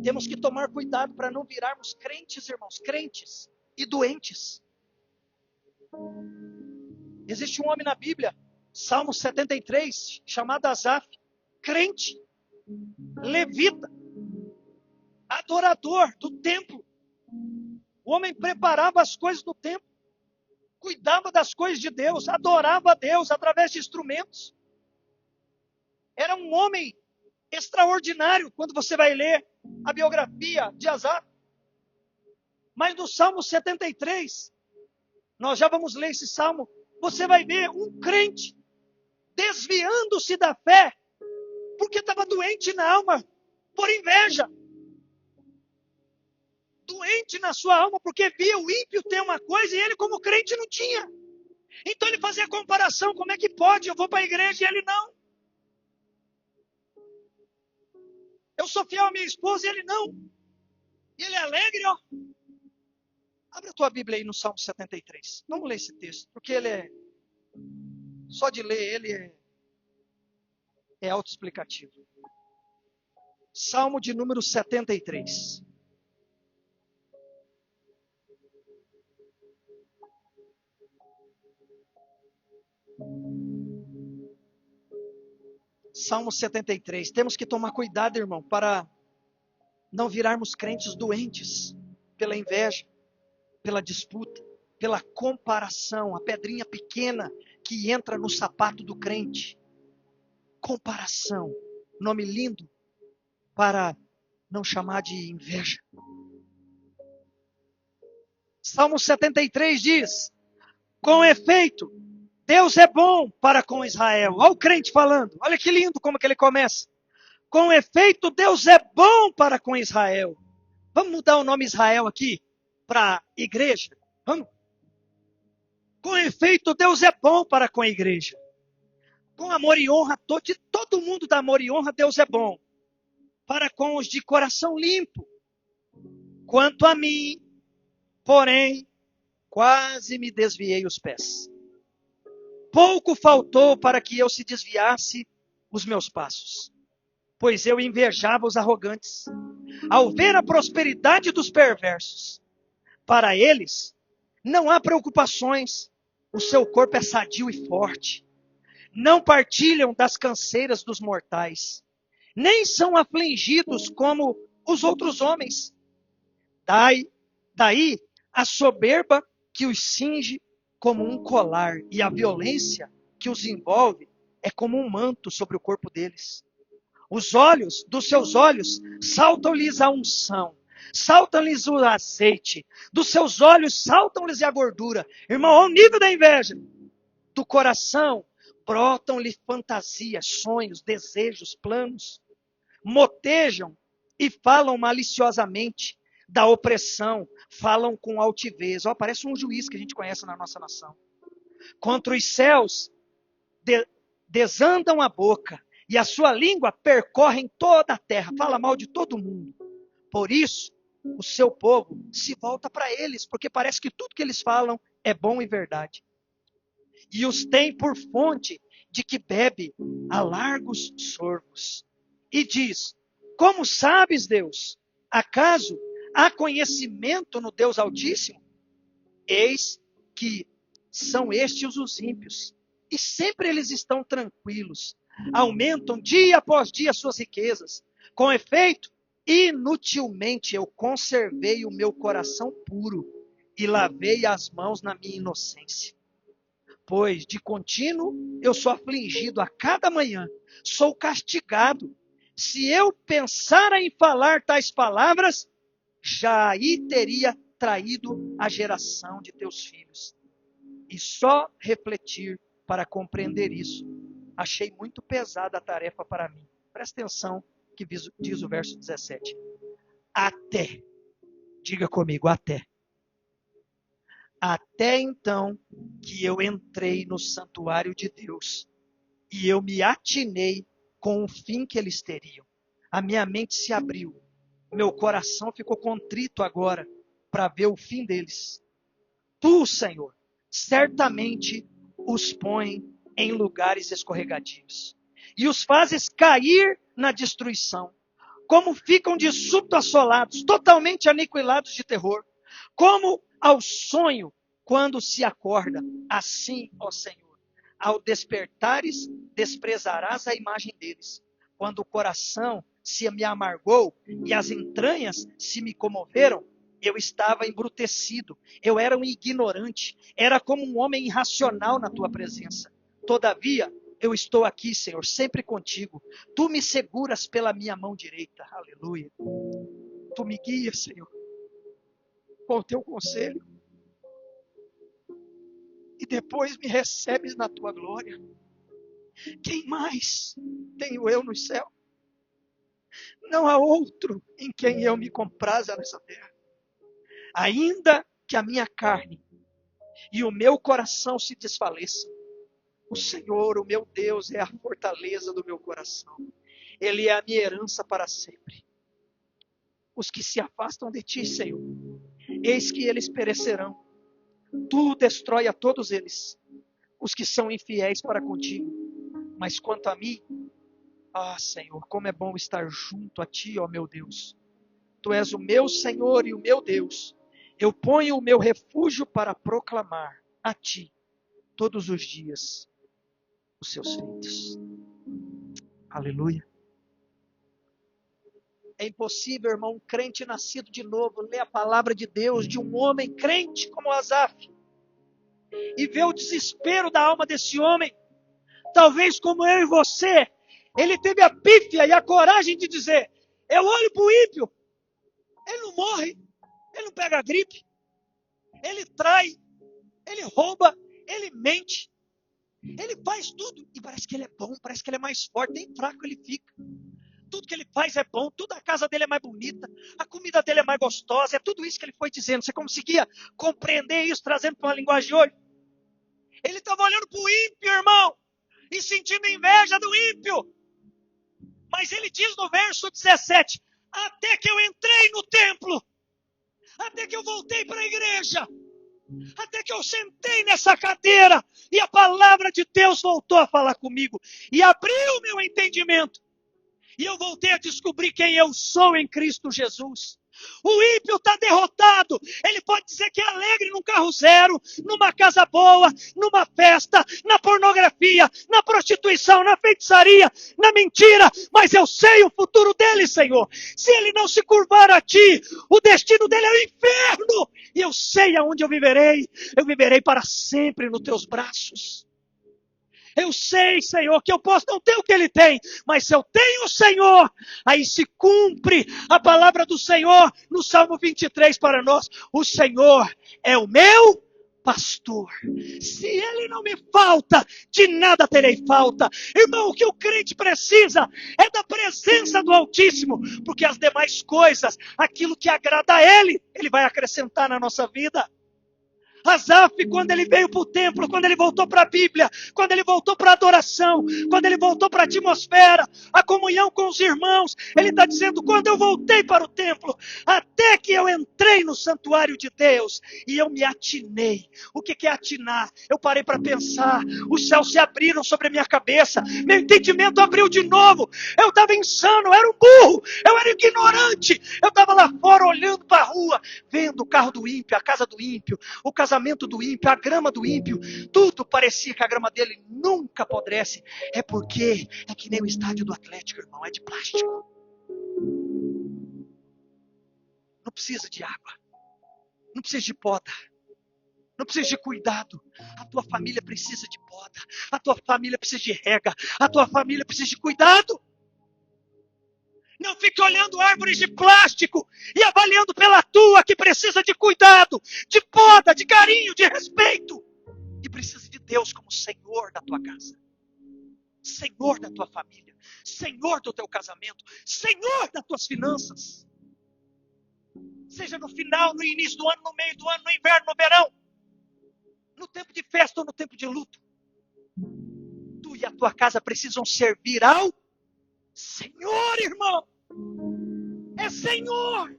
Temos que tomar cuidado para não virarmos crentes, irmãos, crentes e doentes. Existe um homem na Bíblia, Salmo 73, chamado Asaf, crente, levita, adorador do templo. O homem preparava as coisas do templo, cuidava das coisas de Deus, adorava a Deus através de instrumentos. Era um homem extraordinário quando você vai ler a biografia de Asaf. Mas no Salmo 73, nós já vamos ler esse salmo, você vai ver um crente desviando-se da fé, porque estava doente na alma, por inveja. Doente na sua alma, porque via o ímpio ter uma coisa e ele como crente não tinha. Então ele fazia comparação, como é que pode? Eu vou para a igreja e ele não. Eu sou fiel à minha esposa e ele não. E ele é alegre, ó. Abre a tua Bíblia aí no Salmo 73. Vamos ler esse texto, porque ele é... Só de ler ele é autoexplicativo. Salmo de número 73. Salmo 73. Temos que tomar cuidado, irmão, para não virarmos crentes doentes pela inveja, pela disputa, pela comparação, a pedrinha pequena que entra no sapato do crente. Comparação, nome lindo para não chamar de inveja. Salmo 73 diz: com efeito, Deus é bom para com Israel. Olha o crente falando, olha que lindo como que ele começa. Com efeito, Deus é bom para com Israel. Vamos mudar o nome Israel aqui para igreja? Vamos? Com efeito, Deus é bom para com a igreja. Com amor e honra, de todo mundo dá amor e honra, Deus é bom. Para com os de coração limpo. Quanto a mim, porém, quase me desviei os pés. Pouco faltou para que eu se desviasse os meus passos. Pois eu invejava os arrogantes, ao ver a prosperidade dos perversos. Para eles, não há preocupações, o seu corpo é sadio e forte. Não partilham das canseiras dos mortais, nem são afligidos como os outros homens. Daí a soberba que os cinge como um colar, e a violência que os envolve é como um manto sobre o corpo deles. Os olhos dos seus olhos saltam-lhes a unção, saltam-lhes o azeite, dos seus olhos saltam-lhes a gordura. Irmão, ao nível da inveja, do coração brotam-lhe fantasias, sonhos, desejos, planos. Motejam e falam maliciosamente, da opressão, falam com altivez. Ó, parece um juiz que a gente conhece na nossa nação. Contra os céus, desandam a boca, e a sua língua percorre toda a terra, fala mal de todo mundo. Por isso, o seu povo se volta para eles, porque parece que tudo que eles falam é bom e verdade. E os tem por fonte de que bebe a largos sorvos. E diz: como sabes, Deus? Acaso há conhecimento no Deus Altíssimo? Eis que são estes os ímpios, e sempre eles estão tranquilos. Aumentam dia após dia suas riquezas. Com efeito, inutilmente eu conservei o meu coração puro e lavei as mãos na minha inocência. Pois de contínuo eu sou afligido a cada manhã, sou castigado. Se eu pensara em falar tais palavras, já aí teria traído a geração de teus filhos. E só refletir para compreender isso, achei muito pesada a tarefa para mim. Presta atenção que diz o verso 17. Até, diga comigo, até então que eu entrei no santuário de Deus e eu me atinei com o fim que eles teriam. A minha mente se abriu, meu coração ficou contrito agora para ver o fim deles. Tu, Senhor, certamente os põe em lugares escorregadios e os fazes cair na destruição. Como ficam de súbito assolados, totalmente aniquilados de terror, como ao sonho quando se acorda. Assim, ó Senhor, ao despertares, desprezarás a imagem deles. Quando o coração se me amargou e as entranhas se me comoveram, eu estava embrutecido, eu era um ignorante, era como um homem irracional na tua presença. Todavia, eu estou aqui, Senhor, sempre contigo. Tu me seguras pela minha mão direita. Aleluia. Tu me guias, Senhor, com o teu conselho. E depois me recebes na tua glória. Quem mais tenho eu no céu? Não há outro em quem eu me compraza nessa terra. Ainda que a minha carne e o meu coração se desfaleçam, o Senhor, o meu Deus, é a fortaleza do meu coração. Ele é a minha herança para sempre. Os que se afastam de ti, Senhor, eis que eles perecerão. Tu destrói a todos eles, os que são infiéis para contigo. Mas quanto a mim, Senhor, como é bom estar junto a ti, ó meu Deus. Tu és o meu Senhor e o meu Deus. Eu ponho o meu refúgio para proclamar a ti todos os dias os seus feitos. Aleluia. É impossível, irmão, um crente nascido de novo ler a palavra de Deus de um homem crente como Asaf e ver o desespero da alma desse homem. Talvez como eu e você, ele teve a pífia e a coragem de dizer: eu olho para o ímpio, ele não morre, ele não pega gripe, ele trai, ele rouba, ele mente, ele faz tudo e parece que ele é bom, parece que ele é mais forte, nem fraco ele fica. Tudo que ele faz é bom, tudo a casa dele é mais bonita, a comida dele é mais gostosa, é tudo isso que ele foi dizendo. Você conseguia compreender isso, trazendo para uma linguagem de hoje? Ele estava olhando para o ímpio, irmão, e sentindo inveja do ímpio. Mas ele diz no verso 17, até que eu entrei no templo, até que eu voltei para a igreja, até que eu sentei nessa cadeira, e a palavra de Deus voltou a falar comigo, e abriu o meu entendimento. E eu voltei a descobrir quem eu sou em Cristo Jesus. O ímpio está derrotado. Ele pode dizer que é alegre num carro zero, numa casa boa, numa festa, na pornografia, na prostituição, na feitiçaria, na mentira. Mas eu sei o futuro dele, Senhor. Se ele não se curvar a ti, o destino dele é o inferno. E eu sei aonde eu viverei. Eu viverei para sempre nos teus braços. Eu sei, Senhor, que eu posso não ter o que ele tem, mas se eu tenho o Senhor, aí se cumpre a palavra do Senhor no Salmo 23 para nós. O Senhor é o meu pastor. Se ele não me falta, de nada terei falta. Irmão, o que o crente precisa é da presença do Altíssimo, porque as demais coisas, aquilo que agrada a ele, ele vai acrescentar na nossa vida. Asaf, quando ele veio para o templo, quando ele voltou para a Bíblia, quando ele voltou para a adoração, quando ele voltou para a atmosfera, a comunhão com os irmãos, ele está dizendo, quando eu voltei para o templo, até que eu entrei no santuário de Deus, e eu me atinei. O que é atinar? Eu parei para pensar, os céus se abriram sobre a minha cabeça, meu entendimento abriu de novo, eu estava insano, eu era um burro, eu era ignorante, eu estava lá fora olhando para a rua, vendo o carro do ímpio, a casa do ímpio, o casamento do ímpio, a grama do ímpio, tudo parecia que a grama dele nunca apodrece. É porque é que nem o estádio do Atlético, irmão, é de plástico. Não precisa de água, não precisa de poda, não precisa de cuidado. A tua família precisa de poda, a tua família precisa de rega, a tua família precisa de cuidado. Não fique olhando árvores de plástico e avaliando pela tua, que precisa de cuidado, de poda, de carinho, de respeito. E precisa de Deus como Senhor da tua casa, Senhor da tua família, Senhor do teu casamento, Senhor das tuas finanças. Seja no final, no início do ano, no meio do ano, no inverno, no verão, no tempo de festa ou no tempo de luto. Tu e a tua casa precisam servir ao Senhor, irmão. É Senhor.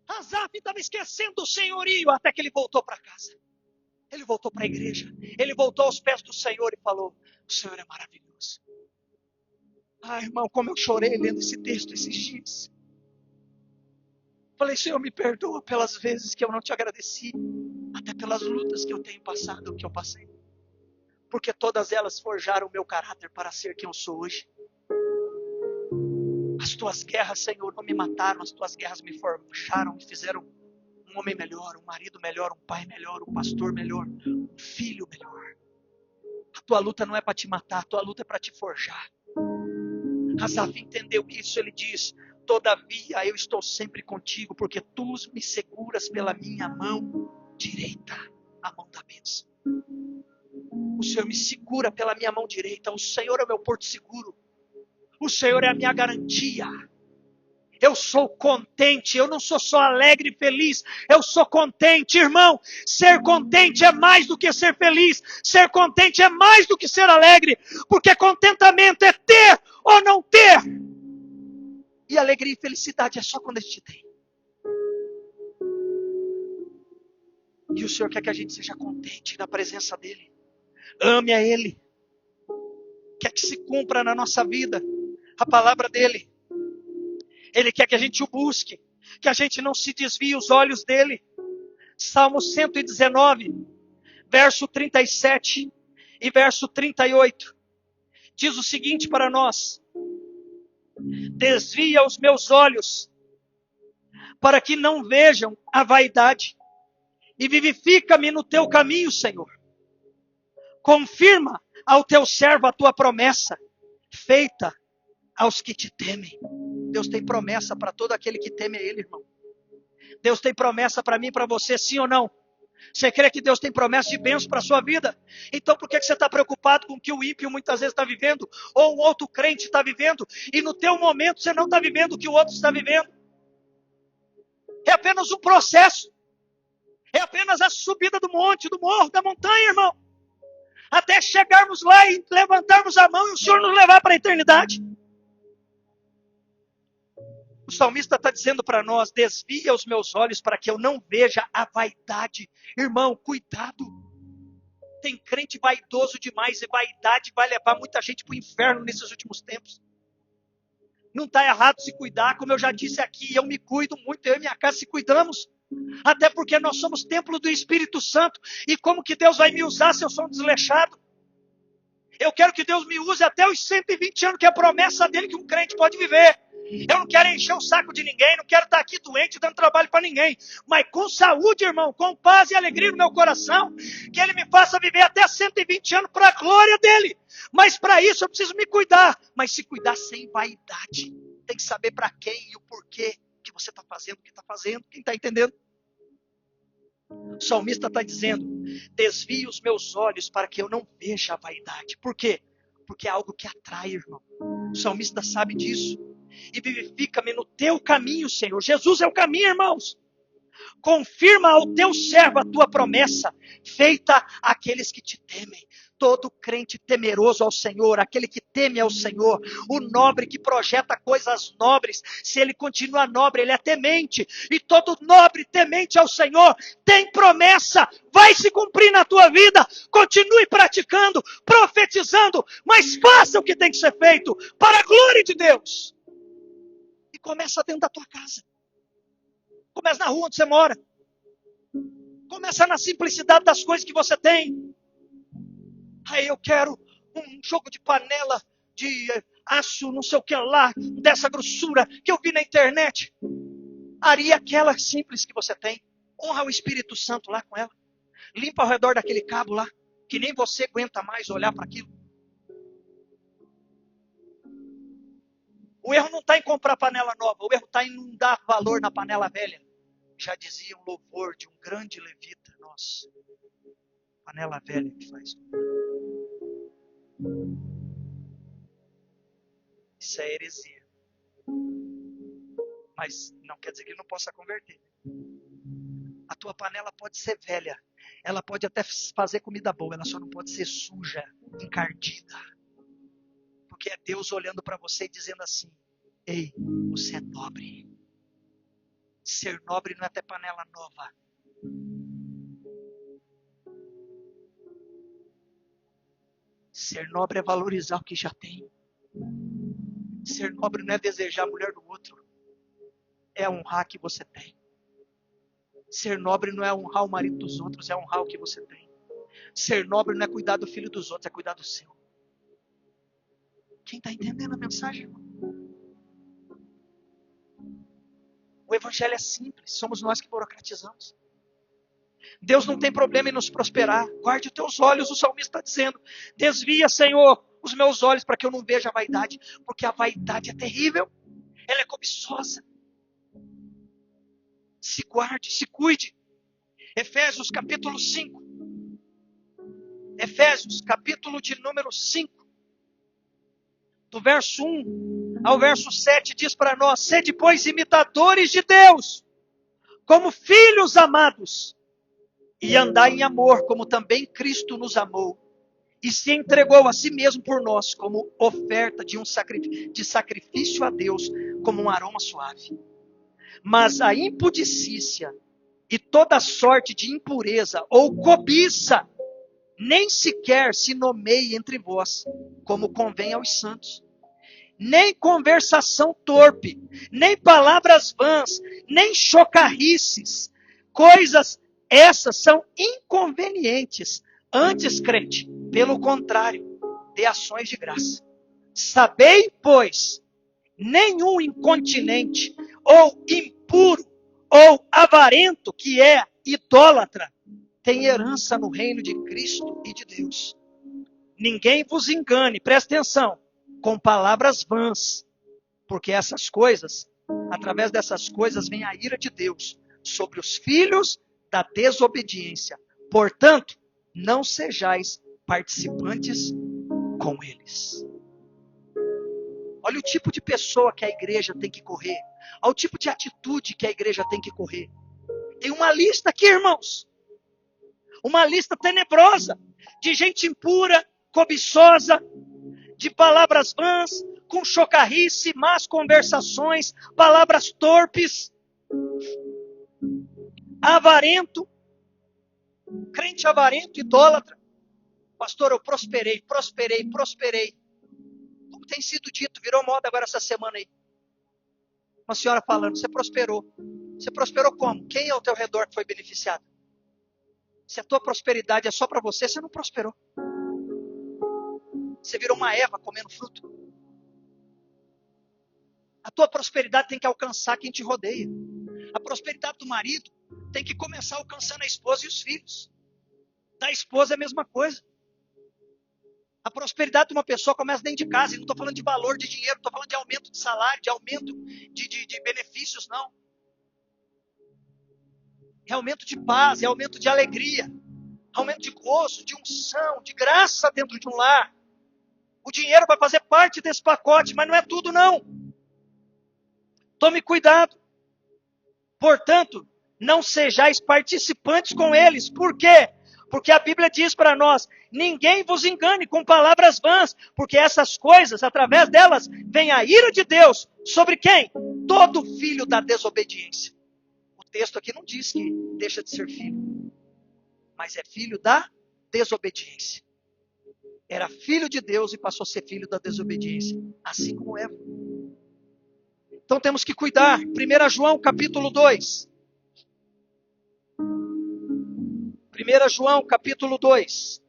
Asaf estava esquecendo o senhorio até que ele voltou para casa. Ele voltou para a igreja. Ele voltou aos pés do Senhor e falou, o Senhor é maravilhoso. Ah, irmão, como eu chorei lendo esse texto esses dias. Falei, Senhor, me perdoa pelas vezes que eu não te agradeci. Até pelas lutas que eu tenho passado, que eu passei. Porque todas elas forjaram o meu caráter para ser quem eu sou hoje. As tuas guerras, Senhor, não me mataram, as tuas guerras me forjaram, me fizeram um homem melhor, um marido melhor, um pai melhor, um pastor melhor, um filho melhor. A tua luta não é para te matar, a tua luta é para te forjar. Asaf entendeu isso, ele diz, todavia eu estou sempre contigo, porque tu me seguras pela minha mão direita, a mão da bênção. O Senhor me segura pela minha mão direita, o Senhor é o meu porto seguro. O Senhor é a minha garantia. Eu sou contente, eu não sou só alegre e feliz, eu sou contente, irmão. Ser contente é mais do que ser feliz, ser contente é mais do que ser alegre, porque contentamento é ter ou não ter. E alegria e felicidade é só quando a gente tem. E o Senhor quer que a gente seja contente na presença dEle. Ame a Ele. Quer que se cumpra na nossa vida a palavra dEle. Ele quer que a gente o busque, que a gente não se desvie os olhos dEle. Salmo 119, verso 37 e verso 38. Diz o seguinte para nós. Desvia os meus olhos, para que não vejam a vaidade, e vivifica-me no teu caminho, Senhor. Confirma ao teu servo a tua promessa, feita aos que te temem. Deus tem promessa para todo aquele que teme a Ele, irmão. Deus tem promessa para mim e para você, sim ou não? Você crê que Deus tem promessa de bênção para a sua vida? Então por que você está preocupado com o que o ímpio muitas vezes está vivendo? Ou um outro crente está vivendo? E no teu momento você não está vivendo o que o outro está vivendo? É apenas um processo. É apenas a subida do monte, do morro, da montanha, irmão. Até chegarmos lá e levantarmos a mão e o Senhor nos levar para a eternidade. O salmista está dizendo para nós, desvia os meus olhos para que eu não veja a vaidade. Irmão, cuidado. Tem crente vaidoso demais e vaidade vai levar muita gente para o inferno nesses últimos tempos. Não está errado se cuidar, como eu já disse aqui, eu me cuido muito, eu e minha casa se cuidamos. Até porque nós somos templo do Espírito Santo. E como que Deus vai me usar se eu sou um desleixado? Eu quero que Deus me use até os 120 anos, que é a promessa dele que um crente pode viver. Eu não quero encher o saco de ninguém, não quero estar aqui doente, dando trabalho para ninguém. Mas com saúde, irmão, com paz e alegria no meu coração, que ele me faça viver até 120 anos para a glória dele. Mas para isso eu preciso me cuidar. Mas se cuidar sem vaidade. Tem que saber para quem e o porquê que você está fazendo o que está fazendo. Quem está entendendo? O salmista está dizendo: desvie os meus olhos para que eu não veja a vaidade. Por quê? Porque é algo que atrai, irmão. O salmista sabe disso. E vivifica-me no teu caminho, Senhor. Jesus é o caminho, irmãos. Confirma ao teu servo a tua promessa, feita àqueles que te temem. Todo crente temeroso ao Senhor, aquele que teme ao Senhor, o nobre que projeta coisas nobres, se ele continua nobre, ele é temente. E todo nobre temente ao Senhor tem promessa, vai se cumprir na tua vida. Continue praticando, profetizando, mas faça o que tem que ser feito para a glória de Deus. E começa dentro da tua casa. Começa na rua onde você mora. Começa na simplicidade das coisas que você tem. Aí eu quero um jogo de panela de aço, não sei o que lá, dessa grossura que eu vi na internet. Aria aquela simples que você tem. Honra o Espírito Santo lá com ela. Limpa ao redor daquele cabo lá, que nem você aguenta mais olhar para aquilo. O erro não está em comprar panela nova, o erro está em não dar valor na panela velha. Já dizia um louvor de um grande levita nosso. Panela velha que faz. Isso é heresia. Mas não quer dizer que ele não possa converter. A tua panela pode ser velha. Ela pode até fazer comida boa. Ela só não pode ser suja, encardida. Porque é Deus olhando para você e dizendo assim: ei, você é nobre. Ser nobre não é ter panela nova. Ser nobre é valorizar o que já tem. Ser nobre não é desejar a mulher do outro. É honrar o que você tem. Ser nobre não é honrar o marido dos outros, é honrar o que você tem. Ser nobre não é cuidar do filho dos outros, é cuidar do seu. Quem está entendendo a mensagem, irmão? O evangelho é simples, somos nós que burocratizamos. Deus não tem problema em nos prosperar. Guarde os teus olhos, o salmista está dizendo. Desvia, Senhor, os meus olhos para que eu não veja a vaidade. Porque a vaidade é terrível. Ela é cobiçosa. Se guarde, se cuide. Efésios capítulo 5. Efésios capítulo de número 5. Do verso 1 ao verso 7 diz para nós: sede, pois, imitadores de Deus, como filhos amados, e andai em amor, como também Cristo nos amou, e se entregou a si mesmo por nós, como oferta de sacrifício a Deus, como um aroma suave. Mas a impudicícia e toda sorte de impureza ou cobiça, nem sequer se nomeie entre vós, como convém aos santos. Nem conversação torpe, nem palavras vãs, nem chocarrices. Coisas essas são inconvenientes. Antes, crente, pelo contrário, dê ações de graça. Sabei, pois, nenhum incontinente, ou impuro, ou avarento, que é idólatra, tem herança no reino de Cristo e de Deus. Ninguém vos engane, presta atenção, com palavras vãs, porque essas coisas, através dessas coisas vem a ira de Deus sobre os filhos da desobediência. Portanto, não sejais participantes com eles. Olha o tipo de pessoa que a igreja tem que correr. Olha o tipo de atitude que a igreja tem que correr. Tem uma lista aqui, irmãos. Uma lista tenebrosa de gente impura, cobiçosa, de palavras vãs, com chocarrice, más conversações, palavras torpes, avarento, crente avarento, idólatra. Pastor, eu prosperei. Como tem sido dito, virou moda agora essa semana aí. Uma senhora falando, você prosperou. Você prosperou como? Quem é ao teu redor que foi beneficiado? Se a tua prosperidade é só para você, você não prosperou. Você virou uma Eva comendo fruto. A tua prosperidade tem que alcançar quem te rodeia. A prosperidade do marido tem que começar alcançando a esposa e os filhos. Da esposa é a mesma coisa. A prosperidade de uma pessoa começa dentro de casa. E não estou falando de valor de dinheiro, estou falando de aumento de salário, de aumento de benefícios, não. É aumento de paz, é aumento de alegria, aumento de gozo, de unção, de graça dentro de um lar. O dinheiro vai fazer parte desse pacote, mas não é tudo não. Tome cuidado. Portanto, não sejais participantes com eles. Por quê? Porque a Bíblia diz para nós, ninguém vos engane com palavras vãs, porque essas coisas, através delas, vem a ira de Deus. Sobre quem? Todo filho da desobediência. O texto aqui não diz que deixa de ser filho, mas é filho da desobediência. Era filho de Deus e passou a ser filho da desobediência, assim como Eva. Então temos que cuidar. 1 João capítulo 2. 1 João capítulo 2.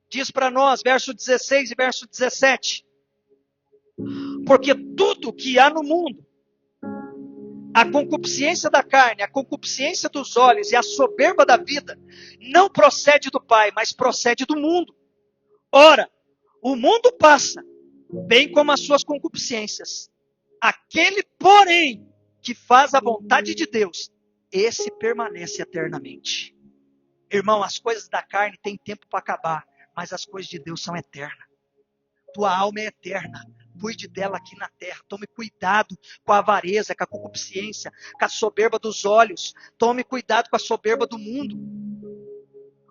Diz para nós, verso 16 e verso 17. Porque tudo que há no mundo, a concupiscência da carne, a concupiscência dos olhos e a soberba da vida, não procede do Pai, mas procede do mundo. Ora, o mundo passa, bem como as suas concupiscências. Aquele, porém, que faz a vontade de Deus, esse permanece eternamente. Irmão, as coisas da carne têm tempo para acabar, mas as coisas de Deus são eternas. Tua alma é eterna. Cuide dela aqui na terra. Tome cuidado com a avareza, com a concupiscência, com a soberba dos olhos. Tome cuidado com a soberba do mundo.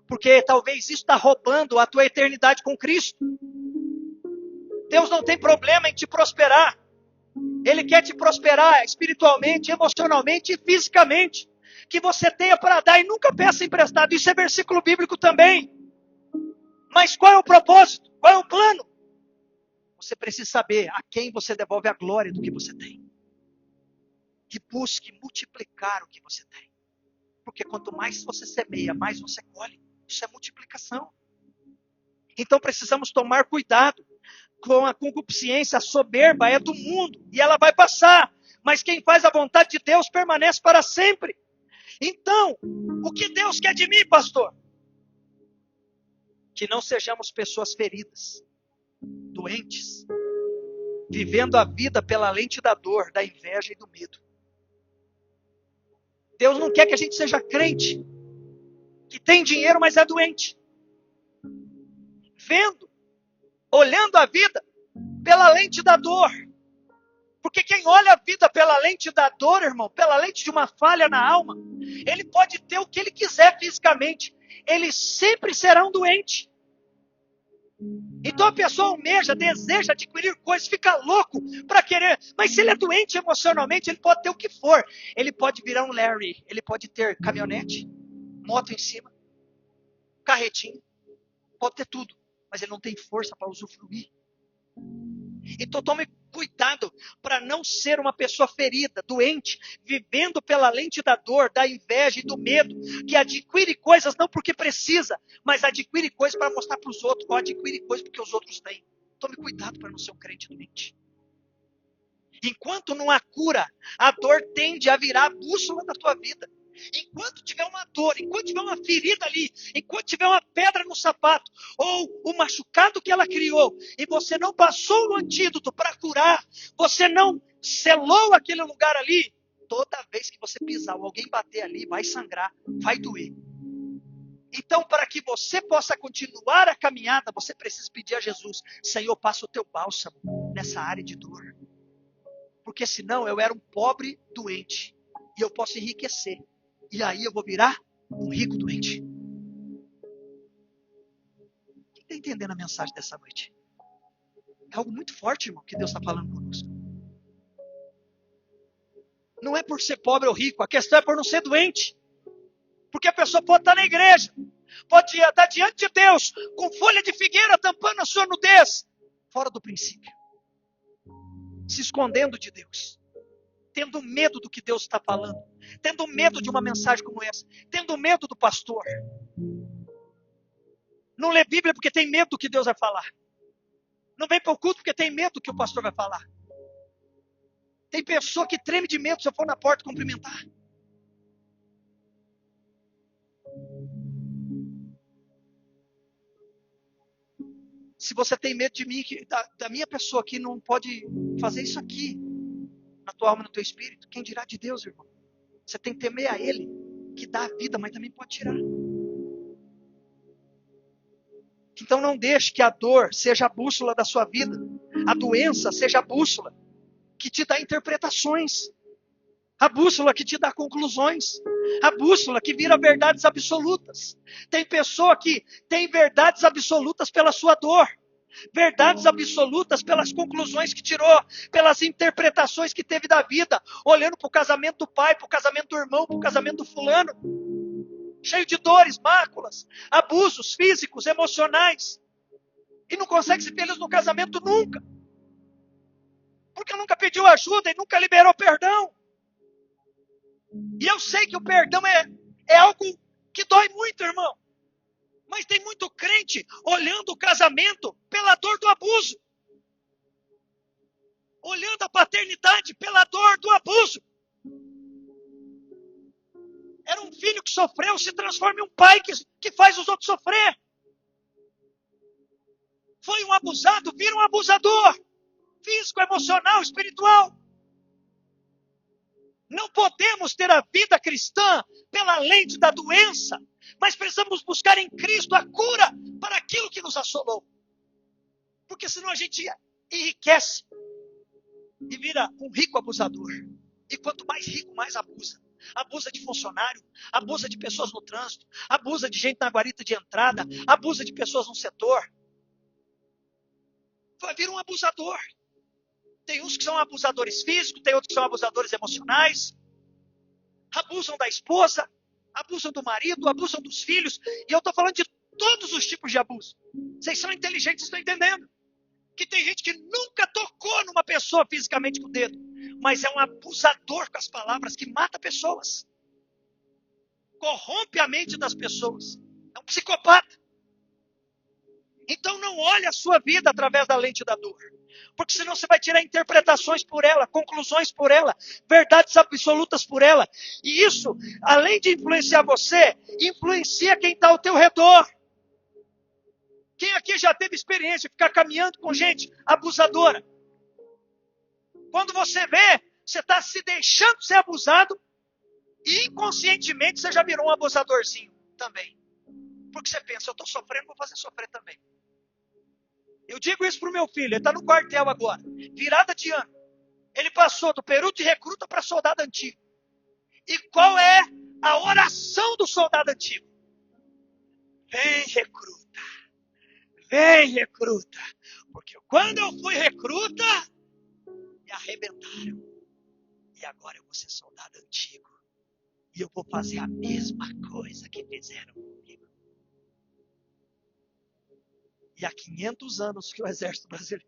Porque talvez isso está roubando a tua eternidade com Cristo. Deus não tem problema em te prosperar. Ele quer te prosperar espiritualmente, emocionalmente e fisicamente. Que você tenha para dar e nunca peça emprestado. Isso é versículo bíblico também. Mas qual é o propósito? Qual é o plano? Você precisa saber a quem você devolve a glória do que você tem. E busque multiplicar o que você tem. Porque quanto mais você semeia, mais você colhe. Isso é multiplicação. Então precisamos tomar cuidado com a concupiscência. A soberba é do mundo e ela vai passar. Mas quem faz a vontade de Deus permanece para sempre. Então, o que Deus quer de mim, pastor? Que não sejamos pessoas feridas, doentes, vivendo a vida pela lente da dor, da inveja e do medo. Deus não quer que a gente seja crente, que tem dinheiro, mas é doente. Vendo, olhando a vida pela lente da dor. Porque quem olha a vida pela lente da dor, irmão, pela lente de uma falha na alma, ele pode ter o que ele quiser fisicamente. Ele sempre será um doente. Então a pessoa almeja, deseja adquirir coisas, fica louco para querer. Mas se ele é doente emocionalmente, ele pode ter o que for. Ele pode virar um Larry, ele pode ter caminhonete, moto em cima, carretinho, pode ter tudo. Mas ele não tem força para usufruir. Então tome cuidado para não ser uma pessoa ferida, doente, vivendo pela lente da dor, da inveja e do medo, que adquire coisas não porque precisa, mas adquire coisas para mostrar para os outros, ou adquire coisas porque os outros têm. Tome cuidado para não ser um crente doente. Enquanto não há cura, a dor tende a virar a bússola da tua vida. Enquanto tiver uma dor, enquanto tiver uma ferida ali, enquanto tiver uma pedra no sapato, ou o machucado que ela criou, e você não passou o antídoto para curar, você não selou aquele lugar ali, toda vez que você pisar ou alguém bater ali, vai sangrar, vai doer. Então, para que você possa continuar a caminhada, você precisa pedir a Jesus: Senhor, passa o teu bálsamo nessa área de dor. Porque senão eu era um pobre doente, e eu posso enriquecer. E aí eu vou virar um rico doente. Quem está entendendo a mensagem dessa noite? É algo muito forte, irmão, que Deus está falando conosco. Não é por ser pobre ou rico, a questão é por não ser doente. Porque a pessoa pode estar na igreja, pode estar diante de Deus, com folha de figueira tampando a sua nudez, fora do princípio, se escondendo de Deus, tendo medo do que Deus está falando, tendo medo de uma mensagem como essa, tendo medo do pastor. Não lê Bíblia porque tem medo do que Deus vai falar. Não vem para o culto porque tem medo do que o pastor vai falar. Tem pessoa que treme de medo se eu for na porta cumprimentar. Se você tem medo de mim, da minha pessoa que não pode fazer isso aqui, na tua alma e no teu espírito, quem dirá de Deus, irmão? Você tem que temer a Ele. que dá a vida, mas também pode tirar. Então não deixe que a dor seja a bússola da sua vida. A doença seja a bússola que te dá interpretações. A bússola que te dá conclusões. A bússola que vira verdades absolutas. Tem pessoa que tem verdades absolutas pela sua dor. Verdades absolutas pelas conclusões que tirou, pelas interpretações que teve da vida, olhando para o casamento do pai, para o casamento do irmão, para o casamento do fulano, cheio de dores, máculas, abusos físicos, emocionais, e não consegue ser feliz no casamento nunca, porque nunca pediu ajuda e nunca liberou perdão. E eu sei que o perdão é algo que dói muito, irmão. Mas tem muito crente olhando o casamento pela dor do abuso. Olhando a paternidade pela dor do abuso. Era um filho que sofreu, se transforma em um pai que faz os outros sofrer. Foi um abusado, vira um abusador. Físico, emocional, espiritual. Não podemos ter a vida cristã pela lente da doença, mas precisamos buscar em Cristo a cura para aquilo que nos assolou. Porque senão a gente enriquece e vira um rico abusador. E quanto mais rico, mais abusa. Abusa de funcionário, abusa de pessoas no trânsito, abusa de gente na guarita de entrada, abusa de pessoas no setor. Vai vir um abusador. Tem uns que são abusadores físicos, tem outros que são abusadores emocionais. Abusam da esposa, abusam do marido, abusam dos filhos. E eu estou falando de todos os tipos de abuso. Vocês são inteligentes, estão entendendo? Que tem gente que nunca tocou numa pessoa fisicamente com o dedo, mas é um abusador com as palavras que mata pessoas. Corrompe a mente das pessoas. É um psicopata. Então não olhe a sua vida através da lente da dor. Porque senão você vai tirar interpretações por ela, conclusões por ela, verdades absolutas por ela. E isso, além de influenciar você, influencia quem está ao teu redor. Quem aqui já teve experiência de ficar caminhando com gente abusadora? Quando você vê, você está se deixando ser abusado e inconscientemente você já virou um abusadorzinho também. Porque você pensa, eu estou sofrendo, vou fazer sofrer também. Eu digo isso para o meu filho, ele está no quartel agora, virada de ano. Ele passou do período de recruta para soldado antigo. E qual é a oração do soldado antigo? Vem, recruta. Vem, recruta. Porque quando eu fui recruta, me arrebentaram. E agora eu vou ser soldado antigo. E eu vou fazer a mesma coisa que fizeram comigo. E há 500 anos que o exército brasileiro...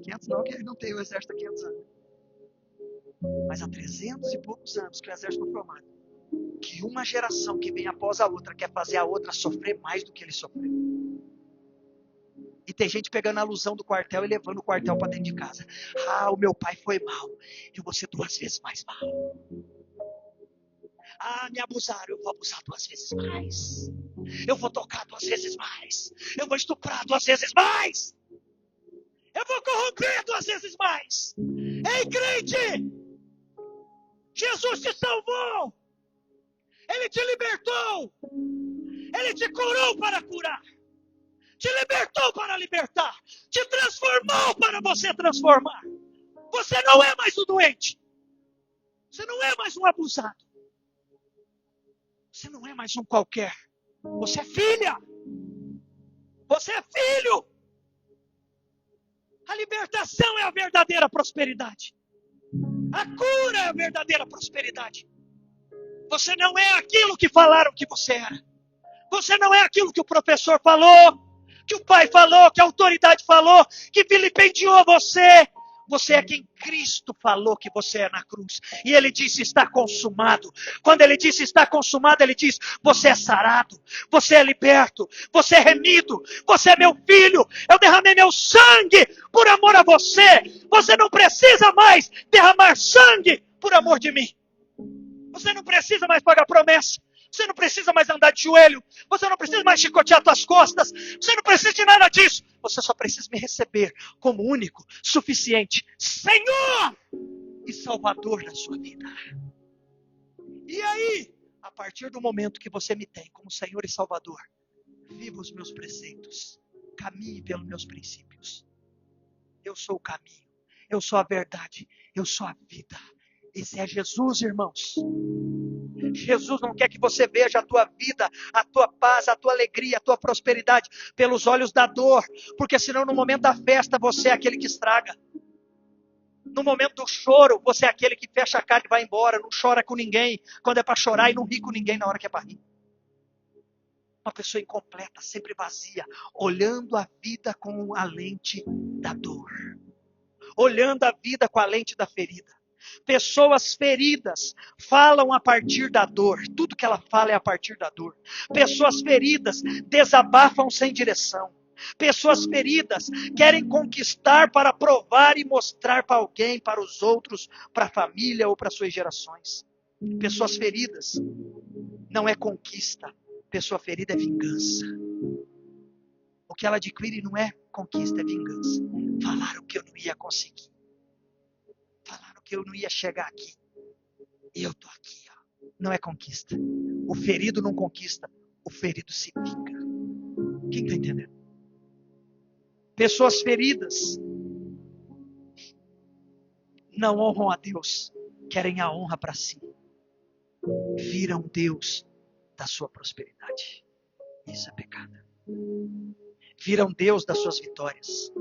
500 não, que ele não tem o exército há 500 anos. Mas há 300 e poucos anos que o exército foi formado. Que uma geração que vem após a outra quer fazer a outra sofrer mais do que ele sofreu. E tem gente pegando a alusão do quartel e levando o quartel para dentro de casa. Ah, o meu pai foi mal. Eu vou ser 2 vezes mais mal. Ah, me abusaram. Eu vou abusar 2 vezes mais. Eu vou tocar 2 vezes mais. Eu vou estuprar 2 vezes mais. Eu vou corromper 2 vezes mais. Ei, crente! Jesus te salvou. Ele te libertou. Ele te curou para curar. Te libertou para libertar. Te transformou para você transformar. Você não é mais um doente. Você não é mais um abusado. Você não é mais um qualquer. Você é filha. Você é filho. A libertação é a verdadeira prosperidade. A cura é a verdadeira prosperidade. Você não é aquilo que falaram que você era. Você não é aquilo que o professor falou, que o pai falou, que a autoridade falou, que vilipendiou você. Você é quem Cristo falou que você é na cruz. E ele disse, está consumado. Quando ele disse, está consumado, ele diz, você é sarado, você é liberto, você é remido, você é meu filho. Eu derramei meu sangue por amor a você. Você não precisa mais derramar sangue por amor de mim. Você não precisa mais pagar promessa. Você não precisa mais andar de joelho. Você não precisa mais chicotear suas costas. Você não precisa de nada disso. Você só precisa me receber como único, suficiente Senhor e Salvador da sua vida. E aí, A partir do momento que você me tem como Senhor e Salvador, viva os meus preceitos, caminhe pelos meus princípios. Eu sou o caminho, eu sou a verdade, eu sou a vida. Esse é Jesus, irmãos. Jesus não quer que você veja a tua vida, a tua paz, a tua alegria, a tua prosperidade pelos olhos da dor, porque senão no momento da festa você é aquele que estraga. No momento do choro, você é aquele que fecha a cara e vai embora, não chora com ninguém quando é para chorar e não ri com ninguém na hora que é para rir. Uma pessoa incompleta, sempre vazia, olhando a vida com a lente da dor, olhando a vida com a lente da ferida. Pessoas feridas falam a partir da dor, tudo que ela fala é a partir da dor. Pessoas feridas desabafam sem direção. Pessoas feridas querem conquistar para provar e mostrar para alguém, para os outros, para a família ou para suas gerações. Pessoas feridas não é conquista, pessoa ferida é vingança. O que ela adquire não é conquista, é vingança. Falaram que eu não ia conseguir. Falaram que eu não ia chegar aqui. Eu tô aqui, ó. Não é conquista. O ferido não conquista. O ferido se vinga. Quem está entendendo? Pessoas feridas não honram a Deus. Querem a honra para si. Viram Deus da sua prosperidade. Isso é pecado. Viram Deus das suas vitórias.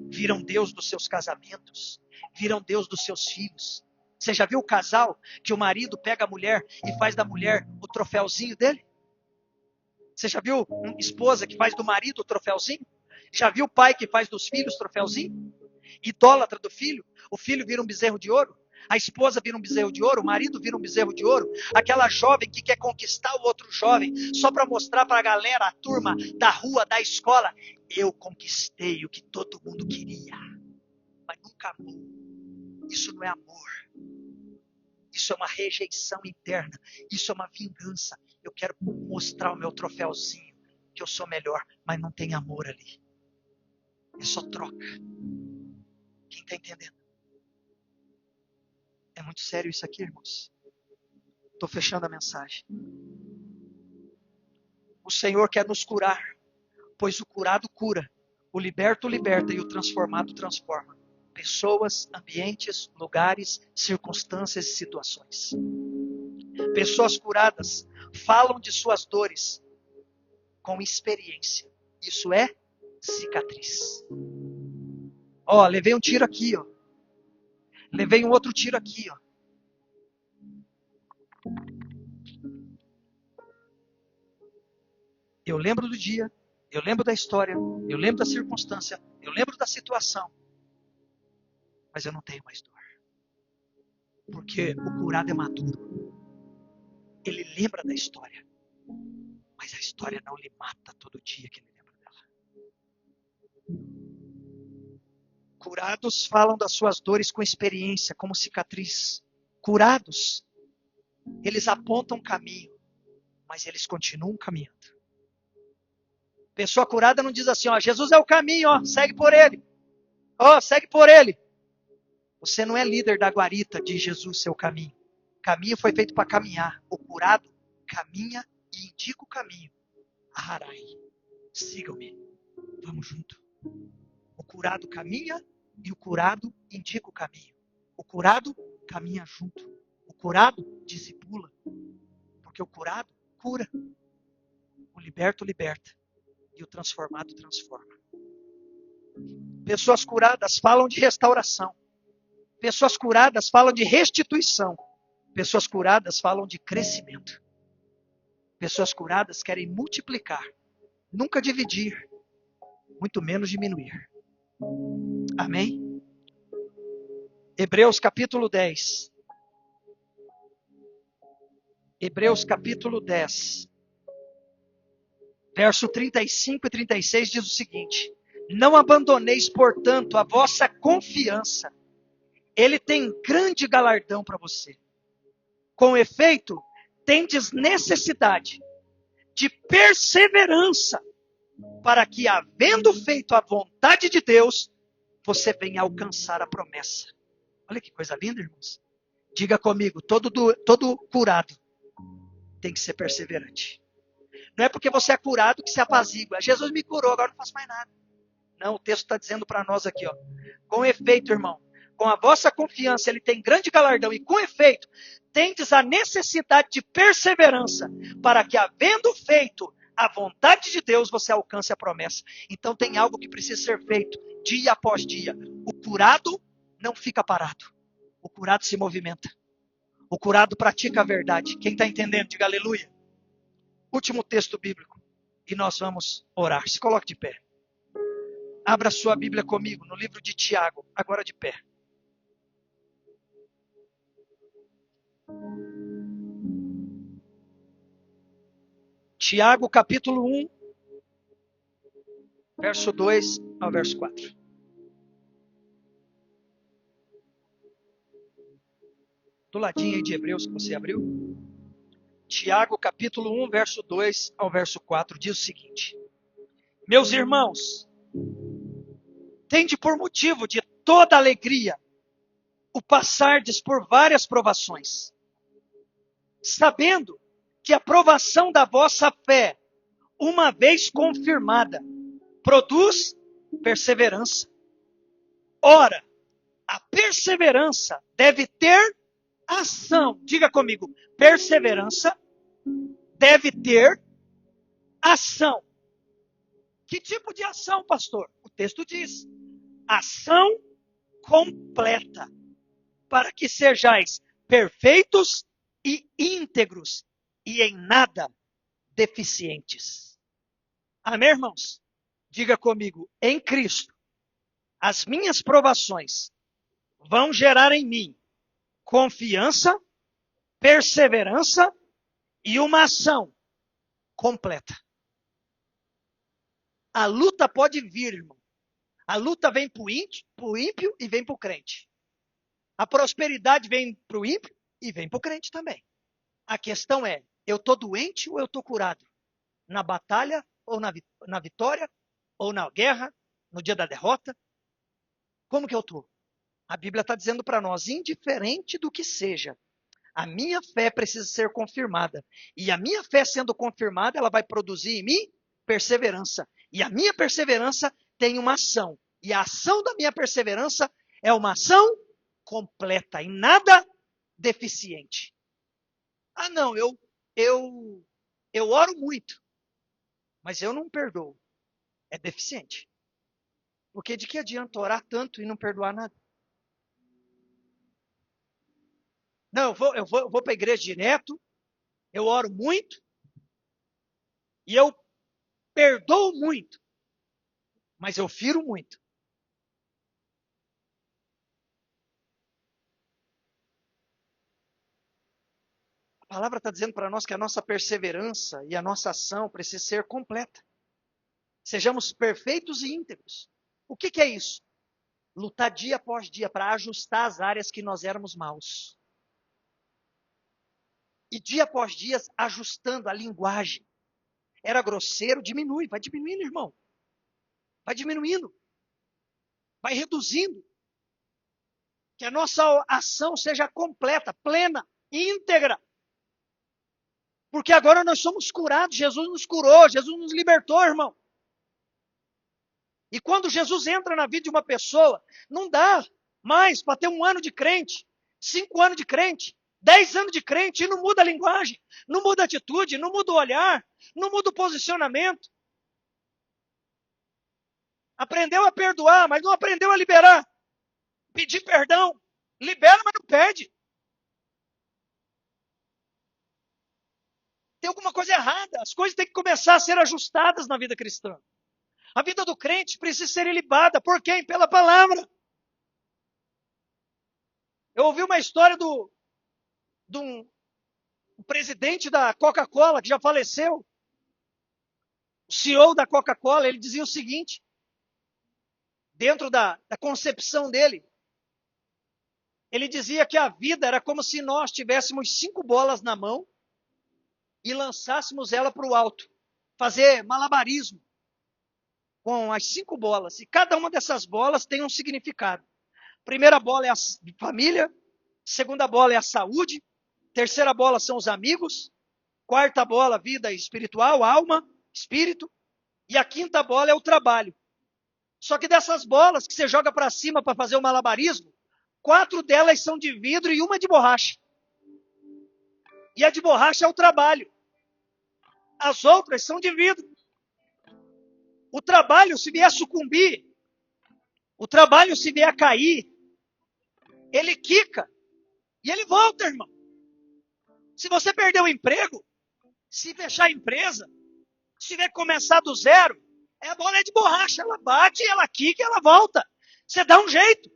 Viram Deus dos seus casamentos. Viram Deus dos seus filhos. Você já viu o casal que o marido pega a mulher e faz da mulher o troféuzinho dele? Você já viu uma esposa que faz do marido o troféuzinho? Já viu o pai que faz dos filhos o troféuzinho? Idólatra do filho? O filho vira um bezerro de ouro? A esposa vira um bezerro de ouro? O marido vira um bezerro de ouro? Aquela jovem que quer conquistar o outro jovem só para mostrar para a galera, a turma da rua, da escola, eu conquistei o que todo mundo queria, mas nunca amou. Isso não é amor. Isso é uma rejeição interna. Isso é uma vingança. Eu quero mostrar o meu troféuzinho, que eu sou melhor, mas não tem amor ali. É só troca. Quem está entendendo? É muito sério isso aqui, irmãos. Estou fechando a mensagem. O Senhor quer nos curar, pois o curado cura, o liberto liberta e o transformado transforma. Pessoas, ambientes, lugares, circunstâncias e situações. Pessoas curadas falam de suas dores com experiência. Isso é cicatriz. Ó, levei um tiro aqui, ó. Levei um outro tiro aqui, ó. Eu lembro do dia, eu lembro da história, eu lembro da circunstância, eu lembro da situação. Mas eu não tenho mais dor. Porque o curado é maduro. Ele lembra da história. Mas a história não lhe mata todo dia que ele lembra dela. Curados falam das suas dores com experiência, como cicatriz. Curados, eles apontam caminho, mas eles continuam caminhando. Pessoa curada não diz assim, ó, Jesus é o caminho, ó, segue por ele. Ó, segue por ele. Você não é líder da guarita de Jesus, seu caminho. O caminho foi feito para caminhar. O curado caminha e indica o caminho. Aharai, sigam-me. Vamos junto. O curado caminha e o curado indica o caminho. O curado caminha junto. O curado discipula. Porque o curado cura. O liberto liberta. E o transformado transforma. Pessoas curadas falam de restauração. Pessoas curadas falam de restituição. Pessoas curadas falam de crescimento. Pessoas curadas querem multiplicar, nunca dividir, muito menos diminuir. Amém? Hebreus capítulo 10. Hebreus capítulo 10. Verso 35 e 36 diz o seguinte: não abandoneis, portanto, a vossa confiança. Ele tem grande galardão para você. Com efeito, tendes necessidade de perseverança, para que, havendo feito a vontade de Deus, você venha alcançar a promessa. Olha que coisa linda, irmãos. Diga comigo, todo curado tem que ser perseverante. Não é porque você é curado que se apazigua. Jesus me curou, agora não faço mais nada. Não, o texto está dizendo para nós aqui, ó. Com efeito, irmão, com a vossa confiança ele tem grande galardão, e com efeito, tendes a necessidade de perseverança, para que, havendo feito a vontade de Deus, você alcance a promessa. Então tem algo que precisa ser feito dia após dia. O curado não fica parado. O curado se movimenta. O curado pratica a verdade. Quem está entendendo, diga aleluia. Último texto bíblico. E nós vamos orar. Se coloque de pé. Abra sua Bíblia comigo no livro de Tiago, agora de pé. Tiago, capítulo 1, verso 2 ao verso 4. Do ladinho aí de Hebreus que você abriu. Tiago, capítulo 1, verso 2 ao verso 4, diz o seguinte: Meus irmãos, tende por motivo de toda alegria o passardes por várias provações, sabendo que a provação da vossa fé, uma vez confirmada, produz perseverança. Ora, a perseverança deve ter ação. Diga comigo, perseverança deve ter ação. Que tipo de ação, pastor? O texto diz, ação completa, para que sejais perfeitos e íntegros, e em nada deficientes. Amém, irmãos? Diga comigo, em Cristo, as minhas provações vão gerar em mim confiança, perseverança e uma ação completa. A luta pode vir, irmão. A luta vem para o ímpio e vem para o crente. A prosperidade vem para o ímpio e vem para o crente também. A questão é, eu estou doente ou eu estou curado? Na batalha ou na vitória? Ou na guerra? No dia da derrota? Como que eu estou? A Bíblia está dizendo para nós, indiferente do que seja, a minha fé precisa ser confirmada. E a minha fé sendo confirmada, ela vai produzir em mim perseverança. E a minha perseverança tem uma ação. E a ação da minha perseverança é uma ação completa, em nada deficiente. Ah, não, eu oro muito, mas eu não perdoo. É deficiente. Porque de que adianta orar tanto e não perdoar nada? Não, eu vou para a igreja direto, eu oro muito, e eu perdoo muito, mas eu firo muito. A palavra está dizendo para nós que a nossa perseverança e a nossa ação precisa ser completa. Sejamos perfeitos e íntegros. O que é isso? Lutar dia após dia para ajustar as áreas que nós éramos maus. E dia após dia ajustando a linguagem. Era grosseiro, diminui, vai diminuindo, irmão. Vai diminuindo. Vai reduzindo. Que a nossa ação seja completa, plena, íntegra. Porque agora nós somos curados, Jesus nos curou, Jesus nos libertou, irmão. E quando Jesus entra na vida de uma pessoa, não dá mais para ter 1 ano de crente, 5 anos de crente, 10 anos de crente e não muda a linguagem, não muda a atitude, não muda o olhar, não muda o posicionamento. Aprendeu a perdoar, mas não aprendeu a liberar. Pedir perdão, libera, mas não pede. Tem alguma coisa errada, as coisas têm que começar a ser ajustadas na vida cristã. A vida do crente precisa ser ilibada. Por quem? Pela palavra. Eu ouvi uma história de um presidente da Coca-Cola, que já faleceu. O CEO da Coca-Cola, ele dizia o seguinte, dentro da concepção dele, ele dizia que a vida era como se nós tivéssemos 5 bolas na mão e lançássemos ela para o alto. Fazer malabarismo com as 5 bolas. E cada uma dessas bolas tem um significado. Primeira bola é a família, segunda bola é a saúde, terceira bola são os amigos, Quarta bola, vida espiritual, alma, espírito. E a quinta bola é o trabalho. Só que dessas bolas que você joga para cima para fazer o malabarismo, 4 delas são de vidro e uma de borracha. E a de borracha é o trabalho. As outras são de vidro. O trabalho, se vier sucumbir, o trabalho, se vier cair, ele quica e ele volta, irmão. Se você perder o emprego, se fechar a empresa, se tiver que começar do zero, a bola é de borracha, ela bate, ela quica e ela volta. Você dá um jeito.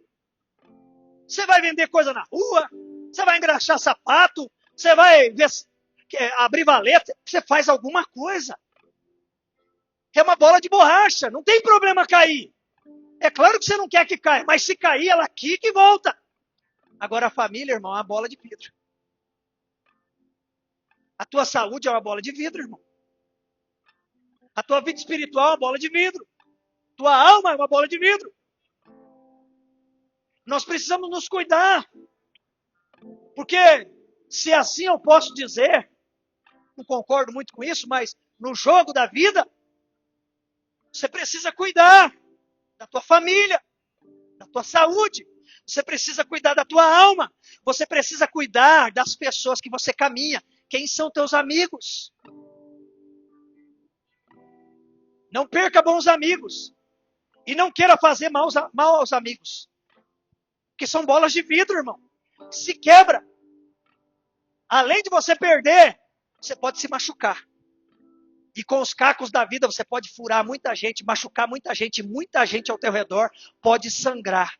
Você vai vender coisa na rua, você vai engraxar sapato, você vai abrir valeta, você faz alguma coisa. É uma bola de borracha, não tem problema cair. É claro que você não quer que caia, mas se cair, ela quica e volta. Agora a família, irmão, é uma bola de vidro. A tua saúde é uma bola de vidro, irmão. A tua vida espiritual é uma bola de vidro. Tua alma é uma bola de vidro. Nós precisamos nos cuidar. Porque, se assim eu posso dizer, não concordo muito com isso, mas no jogo da vida, você precisa cuidar da tua família, da tua saúde. Você precisa cuidar da tua alma. Você precisa cuidar das pessoas que você caminha. Quem são teus amigos? Não perca bons amigos. E não queira fazer mal aos amigos. Porque são bolas de vidro, irmão. Se quebra. Além de você perder, você pode se machucar. E com os cacos da vida, você pode furar muita gente, machucar muita gente ao teu redor pode sangrar.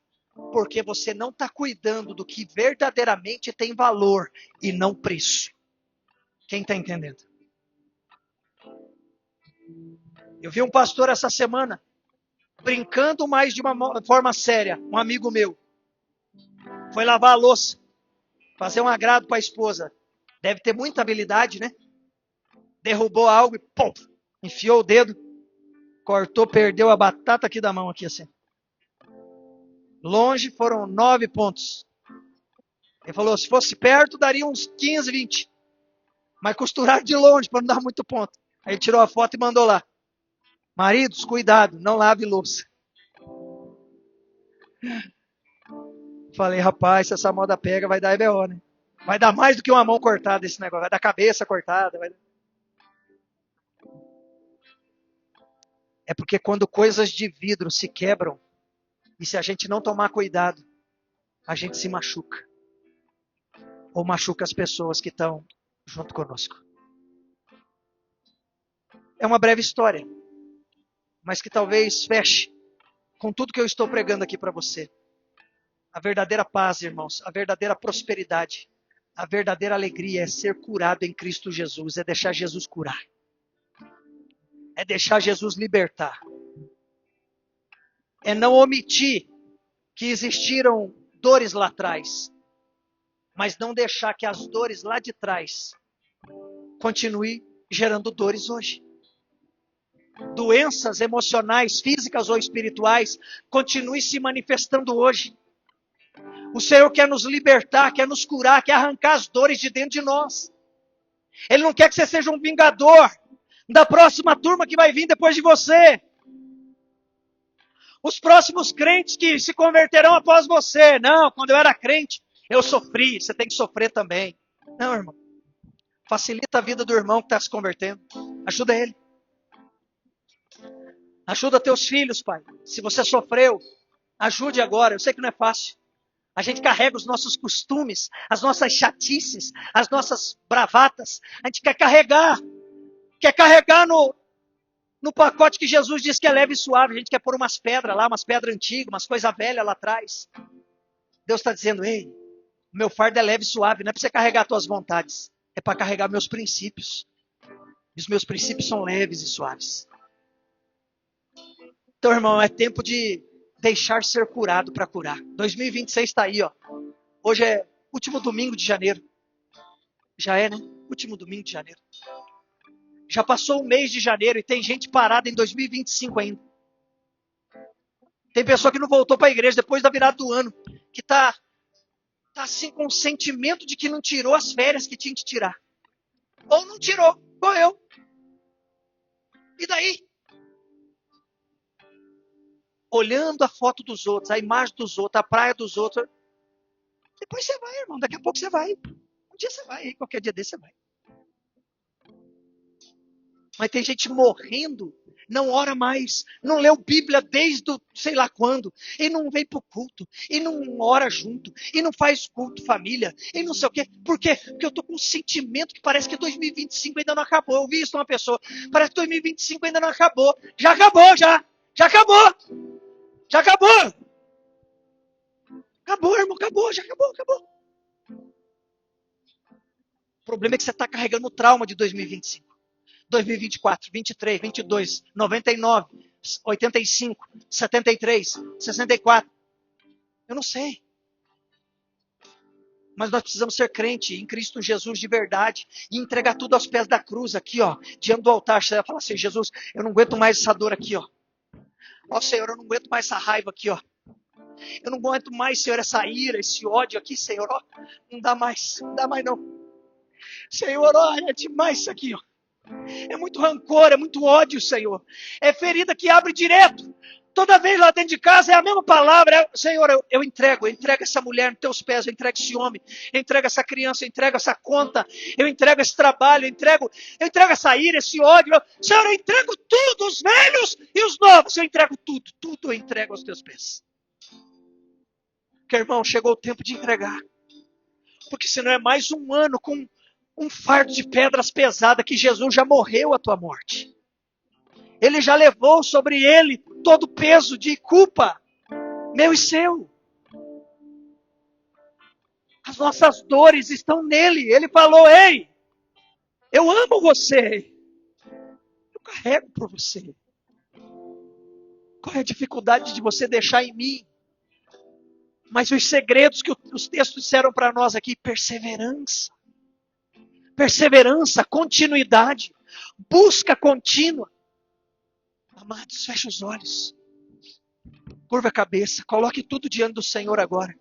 Porque você não está cuidando do que verdadeiramente tem valor e não preço. Quem está entendendo? Eu vi um pastor essa semana, brincando mais de uma forma séria, um amigo meu. Foi lavar a louça, fazer um agrado para a esposa. Deve ter muita habilidade, né? Derrubou algo e pum, enfiou o dedo, cortou, perdeu a batata aqui da mão, aqui assim. Longe foram 9 pontos. Ele falou, se fosse perto, daria uns 15, 20. Mas costuraram de longe para não dar muito ponto. Aí ele tirou a foto e mandou lá. Maridos, cuidado, não lave louça. Falei, rapaz, se essa moda pega, vai dar EBO, né? Vai dar mais do que uma mão cortada esse negócio. Vai dar cabeça cortada. É porque quando coisas de vidro se quebram, e se a gente não tomar cuidado, a gente se machuca. Ou machuca as pessoas que estão junto conosco. É uma breve história, mas que talvez feche com tudo que eu estou pregando aqui para você. A verdadeira paz, irmãos, a verdadeira prosperidade, a verdadeira alegria é ser curado em Cristo Jesus, é deixar Jesus curar. É deixar Jesus libertar. É não omitir que existiram dores lá atrás, mas não deixar que as dores lá de trás continuem gerando dores hoje. Doenças emocionais, físicas ou espirituais continuem se manifestando hoje. O Senhor quer nos libertar, quer nos curar, quer arrancar as dores de dentro de nós. Ele não quer que você seja um vingador da próxima turma que vai vir depois de você. Os próximos crentes que se converterão após você. Não, quando eu era crente, eu sofri, você tem que sofrer também. Não, irmão. Facilita a vida do irmão que está se convertendo. Ajuda ele. Ajuda teus filhos, pai. Se você sofreu, ajude agora. Eu sei que não é fácil. A gente carrega os nossos costumes, as nossas chatices, as nossas bravatas. A gente quer carregar no pacote que Jesus diz que é leve e suave. A gente quer pôr umas pedras lá, umas pedras antigas, umas coisas velhas lá atrás. Deus está dizendo, ei, meu fardo é leve e suave, não é para você carregar tuas vontades, é para carregar meus princípios. E os meus princípios são leves e suaves. Então, irmão, é tempo de deixar ser curado para curar. 2026 está aí, ó. Hoje é último domingo de janeiro. Já é, né? Último domingo de janeiro. Já passou um mês de janeiro e tem gente parada em 2025 ainda. Tem pessoa que não voltou para a igreja depois da virada do ano, que está assim com o sentimento de que não tirou as férias que tinha que tirar. ou não tirou, igual eu. E daí? Olhando a foto dos outros, a imagem dos outros, a praia dos outros. Depois você vai, irmão. Daqui a pouco você vai. Um dia você vai, qualquer dia desse você vai. Mas tem gente morrendo, não ora mais, não leu Bíblia desde sei lá quando, e não vem para o culto, e não ora junto, e não faz culto família, e não sei o quê. Por quê? Porque eu estou com um sentimento que parece que 2025 ainda não acabou. Eu ouvi isso de uma pessoa, parece que 2025 ainda não acabou. Já acabou, já acabou. Já acabou. Acabou, irmão, acabou, já acabou. O problema é que você está carregando o trauma de 2025. 2024, 23, 22, 99, 85, 73, 64. Eu não sei. Mas nós precisamos ser crente em Cristo Jesus de verdade e entregar tudo aos pés da cruz aqui, ó, diante do altar. Você vai falar assim: Jesus, eu não aguento mais essa dor aqui, ó. Ó, Senhor, eu não aguento mais essa raiva aqui, ó. Eu não aguento mais, Senhor, essa ira, esse ódio aqui, Senhor, ó. Não dá mais não. Senhor, ó, é demais isso aqui, ó. É muito rancor, é muito ódio, Senhor. É ferida que abre direto. Toda vez lá dentro de casa é a mesma palavra. Senhor, eu entrego essa mulher nos teus pés, eu entrego esse homem, eu entrego essa criança, eu entrego essa conta, eu entrego esse trabalho, eu entrego essa ira, esse ódio. Senhor, eu entrego tudo, os velhos e os novos, eu entrego tudo eu entrego aos teus pés. Porque, irmão, chegou o tempo de entregar. Porque senão é mais um ano com um fardo de pedras pesadas que Jesus já morreu a tua morte. Ele já levou sobre ele todo o peso de culpa, meu e seu. As nossas dores estão nele. Ele falou: ei, eu amo você. Eu carrego por você. Qual é a dificuldade de você deixar em mim? Mas os segredos que os textos disseram para nós aqui: perseverança. Perseverança, continuidade, busca contínua. Amados, feche os olhos. Curva a cabeça, coloque tudo diante do Senhor agora.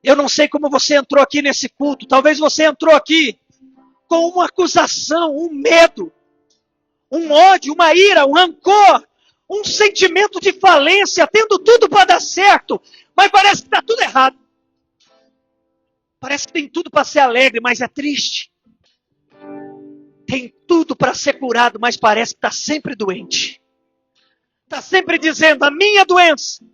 Eu não sei como você entrou aqui nesse culto. Talvez você entrou aqui com uma acusação, um medo, um ódio, uma ira, um rancor, um sentimento de falência, tendo tudo para dar certo, mas parece que está tudo errado. Parece que tem tudo para ser alegre, mas é triste. Tem tudo para ser curado, mas parece que está sempre doente. Está sempre dizendo: a minha doença,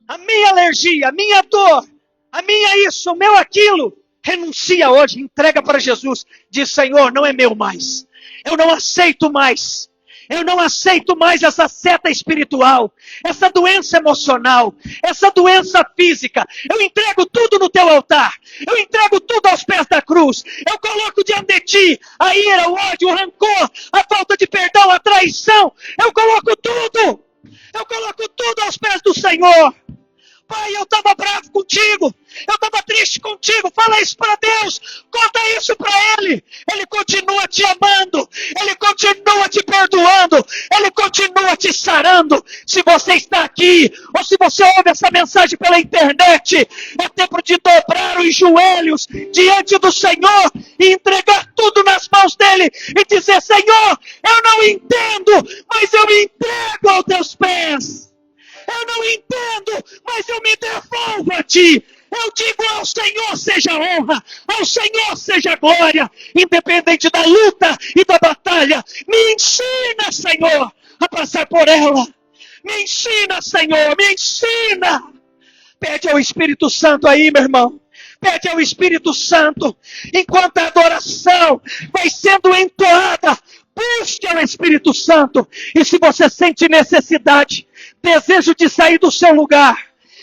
a minha alergia, a minha dor, a minha isso, o meu aquilo. Renuncia hoje, entrega para Jesus. Diz: Senhor, não é meu mais. Eu não aceito mais. Eu não aceito mais essa seta espiritual, essa doença emocional, essa doença física. Eu entrego tudo no teu altar. Eu entrego tudo aos pés da cruz. Eu coloco diante de ti a ira, o ódio, o rancor, a falta de perdão, a traição. Eu coloco tudo. Eu coloco tudo aos pés do Senhor. Pai, eu estava bravo contigo, eu estava triste contigo. Fala isso para Deus, conta isso para Ele. Ele continua te amando, Ele continua te perdoando, Ele continua te sarando. Se você está aqui, ou se você ouve essa mensagem pela internet, é tempo de dobrar os joelhos diante do Senhor e entregar tudo nas mãos dEle e dizer: Senhor, eu não entendo, mas eu me entrego aos teus pés. Eu não entendo, mas eu me devolvo a ti. Eu digo: ao Senhor seja honra, ao Senhor seja glória, independente da luta e da batalha. Me ensina, Senhor, a passar por ela. Me ensina, Senhor, me ensina. Pede ao Espírito Santo aí, meu irmão. Pede ao Espírito Santo, enquanto a adoração vai sendo entoada, busque ao Espírito Santo. E se você sente necessidade, desejo de sair do seu lugar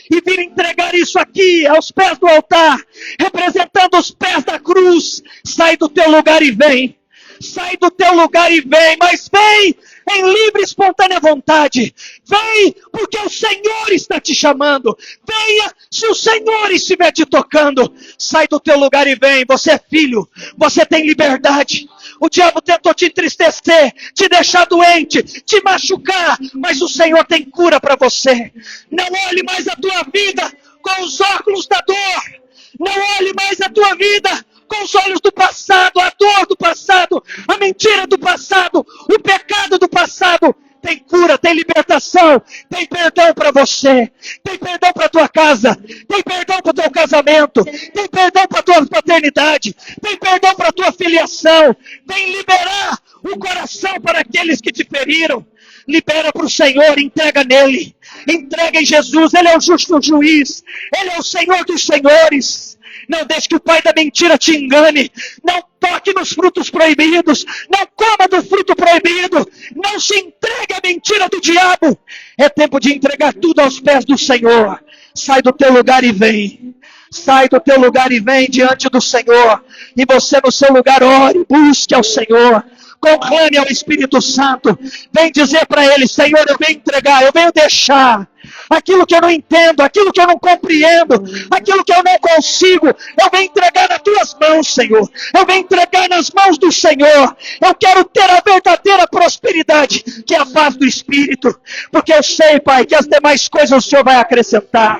e vir entregar isso aqui aos pés do altar, representando os pés da cruz, sai do teu lugar e vem. Sai do teu lugar e vem, mas vem em livre e espontânea vontade. Vem porque o Senhor está te chamando. Venha se o Senhor estiver te tocando. Sai do teu lugar e vem. Você é filho, você tem liberdade. O diabo tentou te entristecer, te deixar doente, te machucar, mas o Senhor tem cura para você. Não olhe mais a tua vida com os óculos da dor. Não olhe mais a tua vida com os olhos do passado, a dor do passado, a mentira do passado, o pecado do passado. Tem cura, tem libertação, tem perdão para você, tem perdão para tua casa, tem perdão para o teu casamento, tem perdão para tua paternidade, tem perdão para tua filiação, tem liberar o coração para aqueles que te feriram. Libera para o Senhor, entrega nele, entrega em Jesus. Ele é o justo juiz, ele é o Senhor dos senhores. Não deixe que o pai da mentira te engane. Não toque nos frutos proibidos. Não coma do fruto proibido. Não se entregue à mentira do diabo. É tempo de entregar tudo aos pés do Senhor. Sai do teu lugar e vem. Sai do teu lugar e vem diante do Senhor. E você no seu lugar ore, busque ao Senhor. Conclame ao Espírito Santo. Vem dizer para ele: Senhor, eu venho entregar, eu venho deixar aquilo que eu não entendo, aquilo que eu não compreendo, aquilo que eu não consigo, eu venho entregar nas tuas mãos, Senhor. Eu venho entregar nas mãos do Senhor. Eu quero ter a verdadeira prosperidade, que é a paz do Espírito, porque eu sei, Pai, que as demais coisas o Senhor vai acrescentar.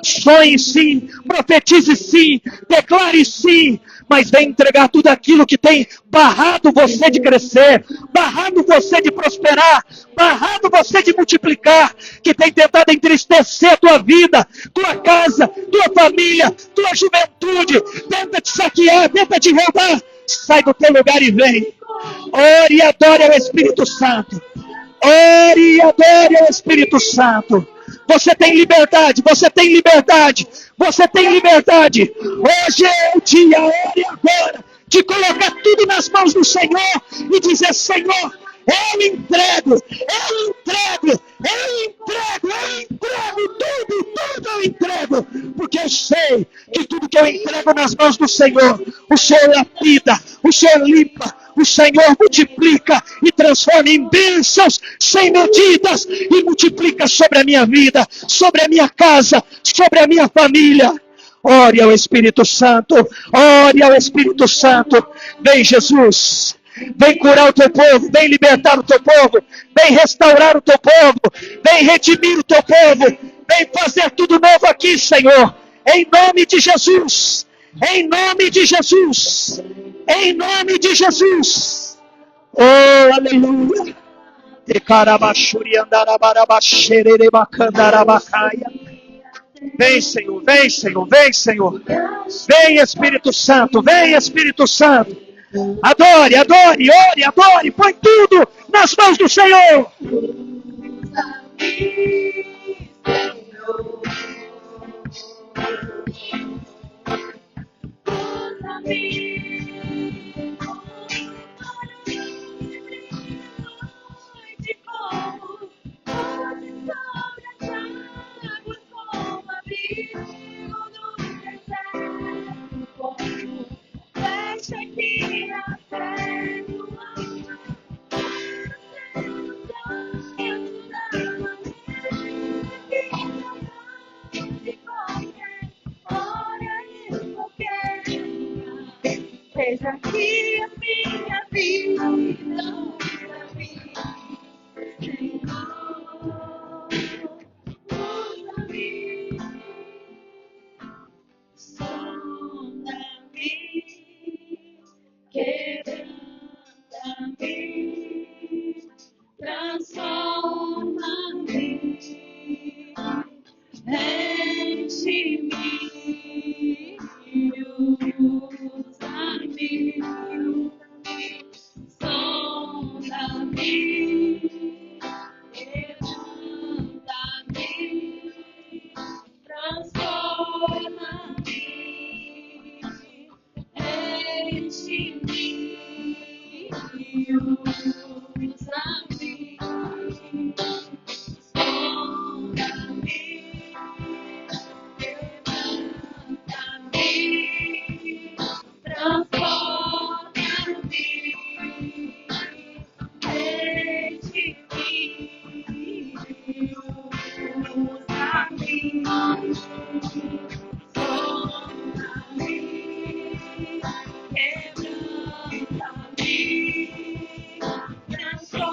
Sonhe sim, profetize sim, declare sim, mas vem entregar tudo aquilo que tem barrado você de crescer, barrado você de prosperar, barrado você de multiplicar, que tem tentado entristecer a tua vida, tua casa, tua família, tua juventude, tenta te saquear, tenta te roubar. Sai do teu lugar e vem. Ore e adore ao Espírito Santo. Ore e adore ao Espírito Santo. Você tem liberdade, você tem liberdade, você tem liberdade. Hoje é o dia, ore agora, de colocar tudo nas mãos do Senhor e dizer: Senhor, eu entrego, tudo eu entrego, porque eu sei que tudo que eu entrego nas mãos do Senhor, o Senhor lapida, o Senhor limpa, o Senhor multiplica e transforma em bênçãos sem medidas e multiplica sobre a minha vida, sobre a minha casa, sobre a minha família. Ore ao Espírito Santo, ore ao Espírito Santo. Vem, Jesus, vem curar o teu povo, vem libertar o teu povo, vem restaurar o teu povo, vem redimir o teu povo, vem fazer tudo novo aqui, Senhor, em nome de Jesus, em nome de Jesus, em nome de Jesus. Oh, aleluia. Vem, Senhor, vem, Senhor, vem, Senhor. Vem, Espírito Santo, vem, Espírito Santo. Adore, adore, ore, adore, põe tudo nas mãos do Senhor. Seja aqui a minha vida, usa-me, sonda-me, quebranta-me, transforma-me, enche-me, usa-me, sonda-me, quebranta-me, transforma-me, enche-me, usa-me, sonda-me, quebranta-me, transforma-me,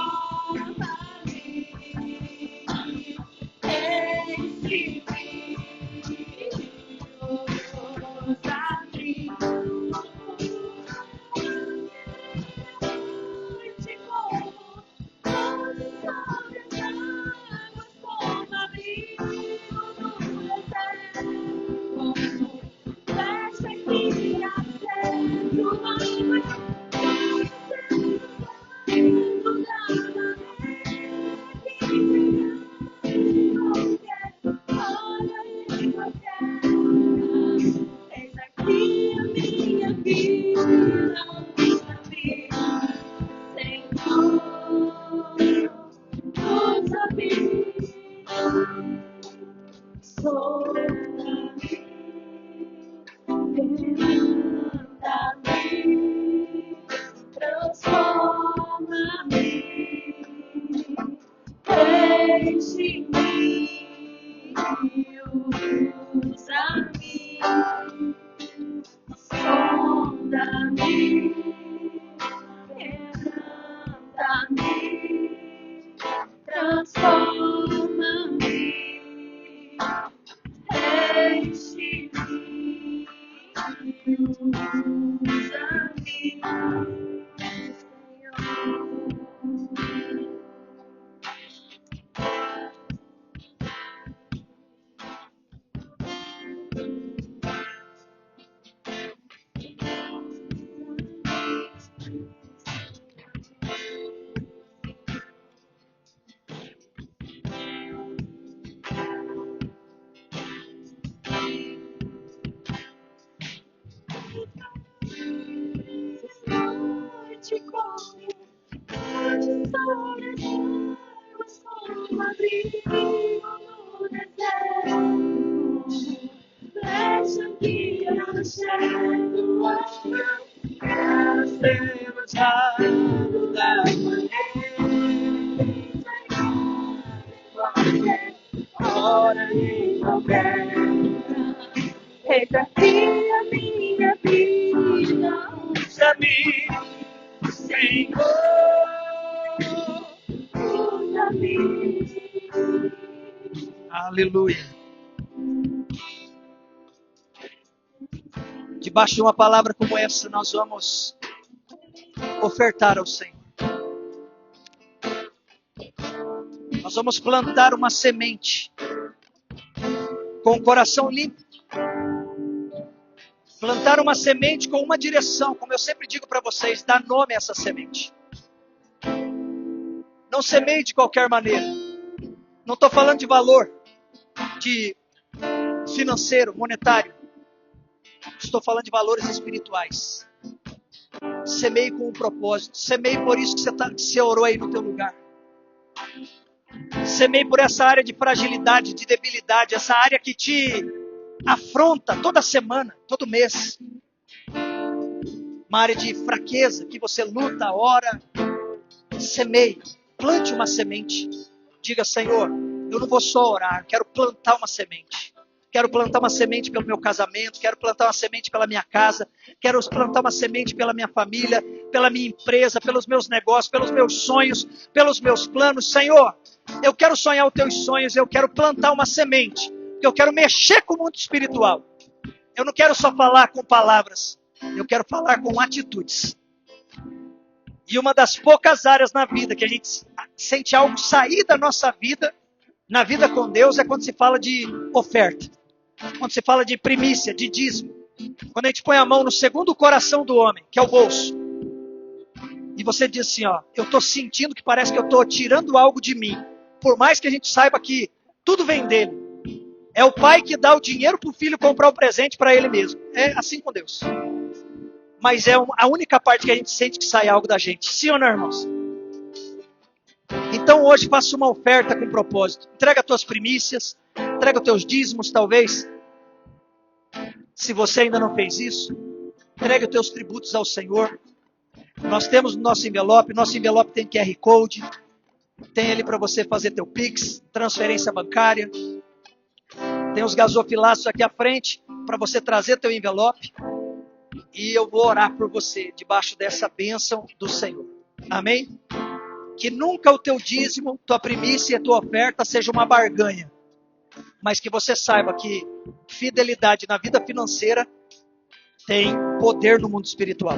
Aleluia. Debaixo de uma palavra como essa, nós vamos ofertar ao Senhor. Nós vamos plantar uma semente com o coração limpo. Plantar uma semente com uma direção, como eu sempre digo para vocês, dá nome a essa semente. Não semeie de qualquer maneira. Não estou falando de valor, de financeiro, monetário. Estou falando de valores espirituais. Semeie com um propósito. Semeie por isso que você orou aí no teu lugar. Semeie por essa área de fragilidade, de debilidade, essa área que te afronta toda semana, todo mês. Uma área de fraqueza, que você luta, ora. Semeie, plante uma semente. Diga, Senhor, eu não vou só orar, quero plantar uma semente. Quero plantar uma semente pelo meu casamento, quero plantar uma semente pela minha casa, quero plantar uma semente pela minha família, pela minha empresa, pelos meus negócios, pelos meus sonhos, pelos meus planos. Senhor, eu quero sonhar os teus sonhos, eu quero plantar uma semente, porque eu quero mexer com o mundo espiritual. Eu não quero só falar com palavras, eu quero falar com atitudes. E uma das poucas áreas na vida que a gente sente algo sair da nossa vida, na vida com Deus, é quando se fala de oferta. Quando se fala de primícia, de dízimo. Quando a gente põe a mão no segundo coração do homem, que é o bolso. E você diz assim, ó, eu estou sentindo que parece que eu estou tirando algo de mim. Por mais que a gente saiba que tudo vem dele. É o pai que dá o dinheiro para o filho comprar o presente para ele mesmo. É assim com Deus. Mas é a única parte que a gente sente que sai algo da gente. Sim ou não, irmãos? Então hoje faça uma oferta com propósito. Entrega as tuas primícias. Entrega os teus dízimos, talvez. Se você ainda não fez isso, entregue os teus tributos ao Senhor. Nós temos no nosso envelope tem QR Code. Tem ali para você fazer teu Pix, transferência bancária. Tem os gasofilaços aqui à frente para você trazer teu envelope. E eu vou orar por você debaixo dessa bênção do Senhor. Amém? Que nunca o teu dízimo, tua primícia e a tua oferta seja uma barganha. Mas que você saiba que fidelidade na vida financeira tem poder no mundo espiritual.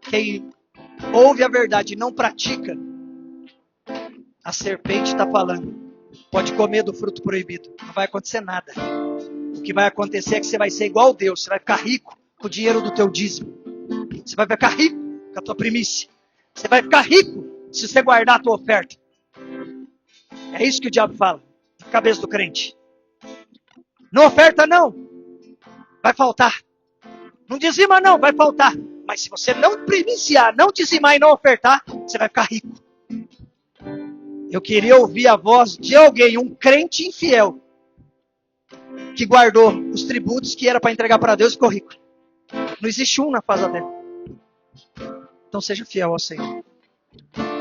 Quem ouve a verdade e não pratica, a serpente está falando. Pode comer do fruto proibido. Não vai acontecer nada. O que vai acontecer é que você vai ser igual a Deus. Você vai ficar rico com o dinheiro do teu dízimo. Você vai ficar rico com a tua primícia. Você vai ficar rico se você guardar a tua oferta. É isso que o diabo fala na cabeça do crente. Não oferta não, vai faltar. Não dizima não, vai faltar. Mas se você não primiciar, não dizimar e não ofertar, você vai ficar rico. Eu queria ouvir a voz de alguém, um crente infiel, que guardou os tributos que era para entregar para Deus e ficou rico. Não existe um na face da terra. Então seja fiel ao Senhor.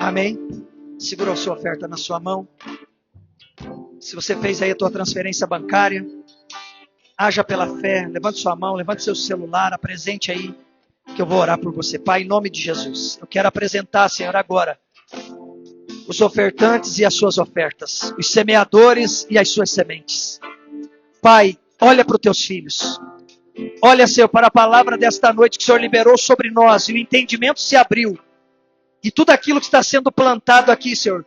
Amém? Segura a sua oferta na sua mão. Se você fez aí a tua transferência bancária, haja pela fé. Levante sua mão, levante seu celular, apresente aí, que eu vou orar por você. Pai, em nome de Jesus, eu quero apresentar, Senhor, agora os ofertantes e as suas ofertas, os semeadores e as suas sementes. Pai, olha para os teus filhos. Olha, Senhor, para a palavra desta noite que o Senhor liberou sobre nós, e o entendimento se abriu. E tudo aquilo que está sendo plantado aqui, Senhor,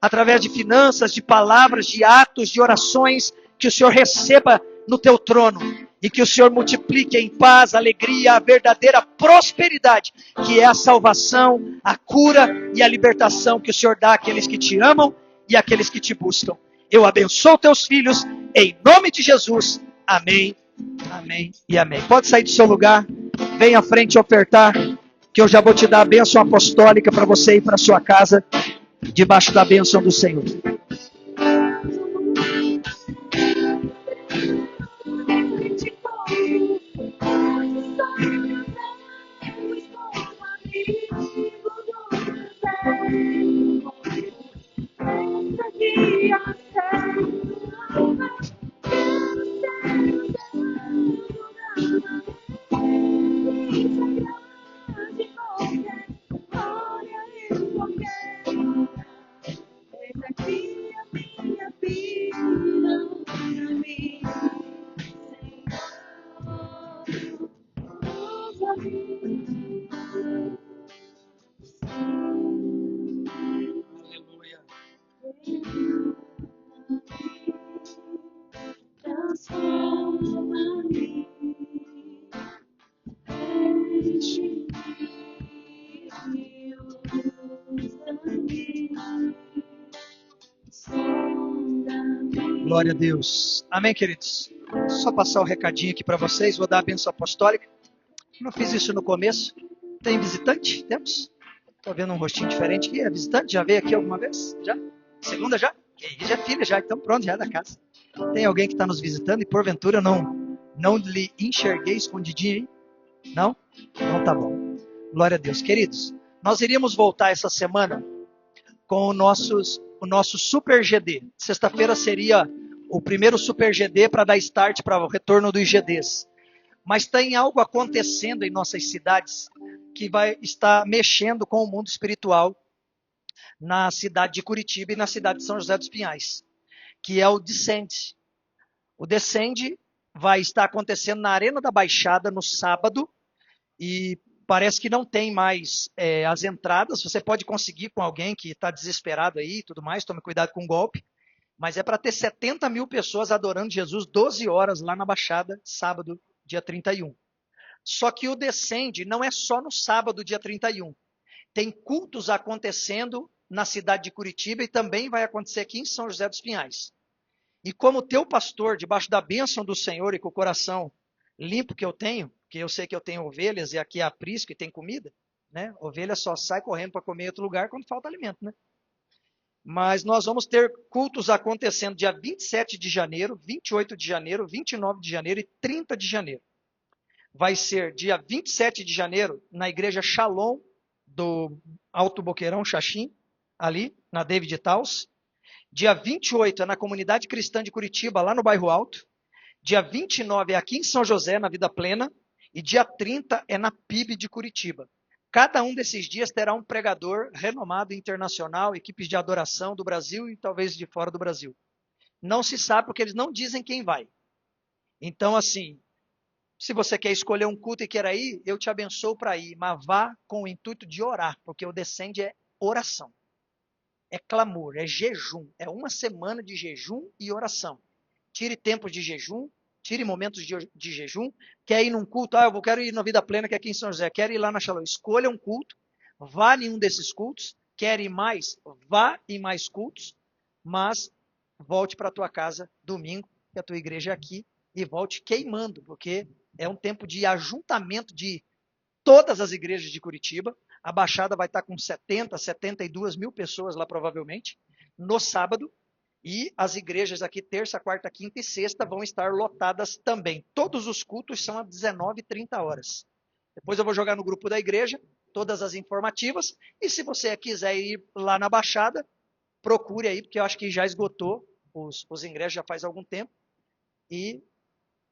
através de finanças, de palavras, de atos, de orações, que o Senhor receba no teu trono. E que o Senhor multiplique em paz, alegria, a verdadeira prosperidade, que é a salvação, a cura e a libertação que o Senhor dá àqueles que te amam e àqueles que te buscam. Eu abençoo teus filhos, em nome de Jesus. Amém, amém e amém. Pode sair do seu lugar, vem à frente ofertar, que eu já vou te dar a bênção apostólica para você ir para sua casa, debaixo da bênção do Senhor. Aleluia. Transforma-me, enche-me, usa-me, sonda-me. Glória a Deus. Amém, queridos? Só passar o recadinho aqui para vocês, vou dar a bênção apostólica. Não fiz isso no começo. Tem visitante? Temos? Estou vendo um rostinho diferente aqui. É visitante? Já veio aqui alguma vez? Já? Segunda já? Que já é filha já, então pronto, já é da casa. Tem alguém que está nos visitando e porventura não lhe enxerguei escondidinho aí? Não? Então tá bom. Glória a Deus. Queridos, nós iríamos voltar essa semana com o nosso Super GD. Sexta-feira seria o primeiro Super GD para dar start para o retorno dos GDs. Mas tem algo acontecendo em nossas cidades que vai estar mexendo com o mundo espiritual na cidade de Curitiba e na cidade de São José dos Pinhais, que é o Descende. O Descende vai estar acontecendo na Arena da Baixada no sábado e parece que não tem mais as entradas. Você pode conseguir com alguém que está desesperado aí e tudo mais, tome cuidado com o golpe. Mas é para ter 70 mil pessoas adorando Jesus 12 horas lá na Baixada, sábado, dia 31. Só que o Descende não é só no sábado, dia 31. Tem cultos acontecendo na cidade de Curitiba e também vai acontecer aqui em São José dos Pinhais. E como teu pastor, debaixo da bênção do Senhor e com o coração limpo que eu tenho, que eu sei que eu tenho ovelhas e aqui é aprisco e tem comida, né? Ovelha só sai correndo para comer em outro lugar quando falta alimento, né? Mas nós vamos ter cultos acontecendo dia 27 de janeiro, 28 de janeiro, 29 de janeiro e 30 de janeiro. Vai ser dia 27 de janeiro na igreja Shalom do Alto Boqueirão, Xaxim, ali na David Taus. Dia 28 é na Comunidade Cristã de Curitiba, lá no Bairro Alto. Dia 29 é aqui em São José, na Vida Plena. E dia 30 é na PIB de Curitiba. Cada um desses dias terá um pregador renomado internacional, equipes de adoração do Brasil e talvez de fora do Brasil. Não se sabe porque eles não dizem quem vai. Então, assim, se você quer escolher um culto e quer ir, eu te abençoo para ir, mas vá com o intuito de orar, porque o Descende é oração. É clamor, é jejum, é uma semana de jejum e oração. Tire tempos de jejum, tire momentos de jejum. Quer ir num culto? Eu quero ir na Vida Plena, que é aqui em São José. Quero ir lá na Shalom. Escolha um culto, vá em um desses cultos. Quer ir mais? Vá em mais cultos, mas volte para a tua casa domingo, que a tua igreja é aqui, e volte queimando, porque é um tempo de ajuntamento de todas as igrejas de Curitiba. A Baixada vai estar com 70, 72 mil pessoas lá provavelmente, no sábado. E as igrejas aqui, terça, quarta, quinta e sexta, vão estar lotadas também. Todos os cultos são às 19h30. Depois eu vou jogar no grupo da igreja todas as informativas. E se você quiser ir lá na Baixada, procure aí, porque eu acho que já esgotou os ingressos já faz algum tempo. E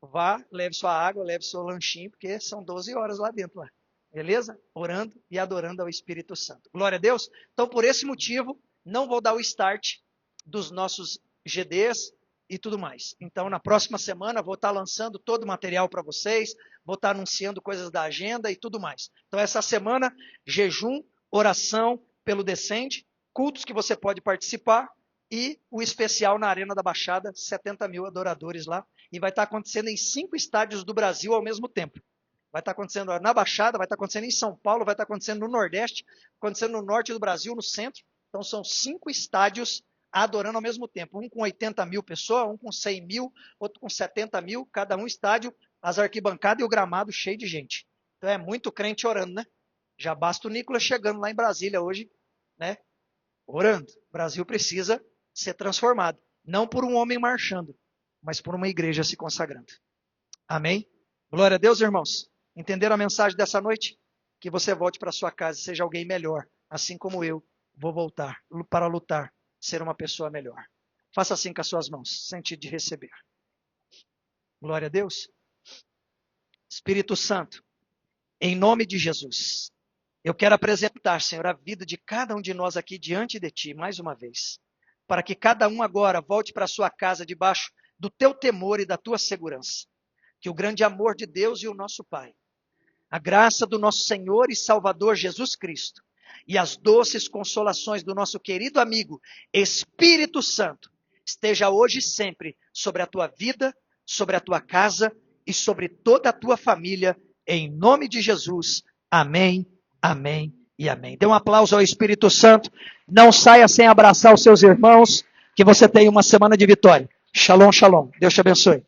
vá, leve sua água, leve seu lanchinho, porque são 12 horas lá dentro. Lá. Beleza? Orando e adorando ao Espírito Santo. Glória a Deus. Então, por esse motivo, não vou dar o start dos nossos GDs e tudo mais. Então, na próxima semana, vou estar lançando todo o material para vocês, vou estar anunciando coisas da agenda e tudo mais. Então, essa semana, jejum, oração pelo Descende, cultos que você pode participar e o especial na Arena da Baixada, 70 mil adoradores lá. E vai estar acontecendo em 5 estádios do Brasil ao mesmo tempo. Vai estar acontecendo na Baixada, vai estar acontecendo em São Paulo, vai estar acontecendo no Nordeste, acontecendo no Norte do Brasil, no Centro. Então, são 5 estádios adorando ao mesmo tempo. Um com 80 mil pessoas, um com 100 mil, outro com 70 mil, cada um estádio, as arquibancadas e o gramado cheio de gente. Então é muito crente orando, né? Já basta o Nicolas chegando lá em Brasília hoje, né? Orando. O Brasil precisa ser transformado. Não por um homem marchando, mas por uma igreja se consagrando. Amém? Glória a Deus, irmãos. Entenderam a mensagem dessa noite? Que você volte para sua casa e seja alguém melhor, assim como eu vou voltar para lutar, ser uma pessoa melhor. Faça assim com as suas mãos, sentido de receber. Glória a Deus. Espírito Santo, em nome de Jesus, eu quero apresentar, Senhor, a vida de cada um de nós aqui diante de Ti, mais uma vez, para que cada um agora volte para a sua casa debaixo do Teu temor e da Tua segurança. Que o grande amor de Deus e o nosso Pai, a graça do nosso Senhor e Salvador Jesus Cristo, e as doces consolações do nosso querido amigo Espírito Santo esteja hoje e sempre sobre a tua vida, sobre a tua casa e sobre toda a tua família, em nome de Jesus. Amém, amém e amém. Dê um aplauso ao Espírito Santo. Não saia sem abraçar os seus irmãos, que você tenha uma semana de vitória. Shalom, shalom. Deus te abençoe.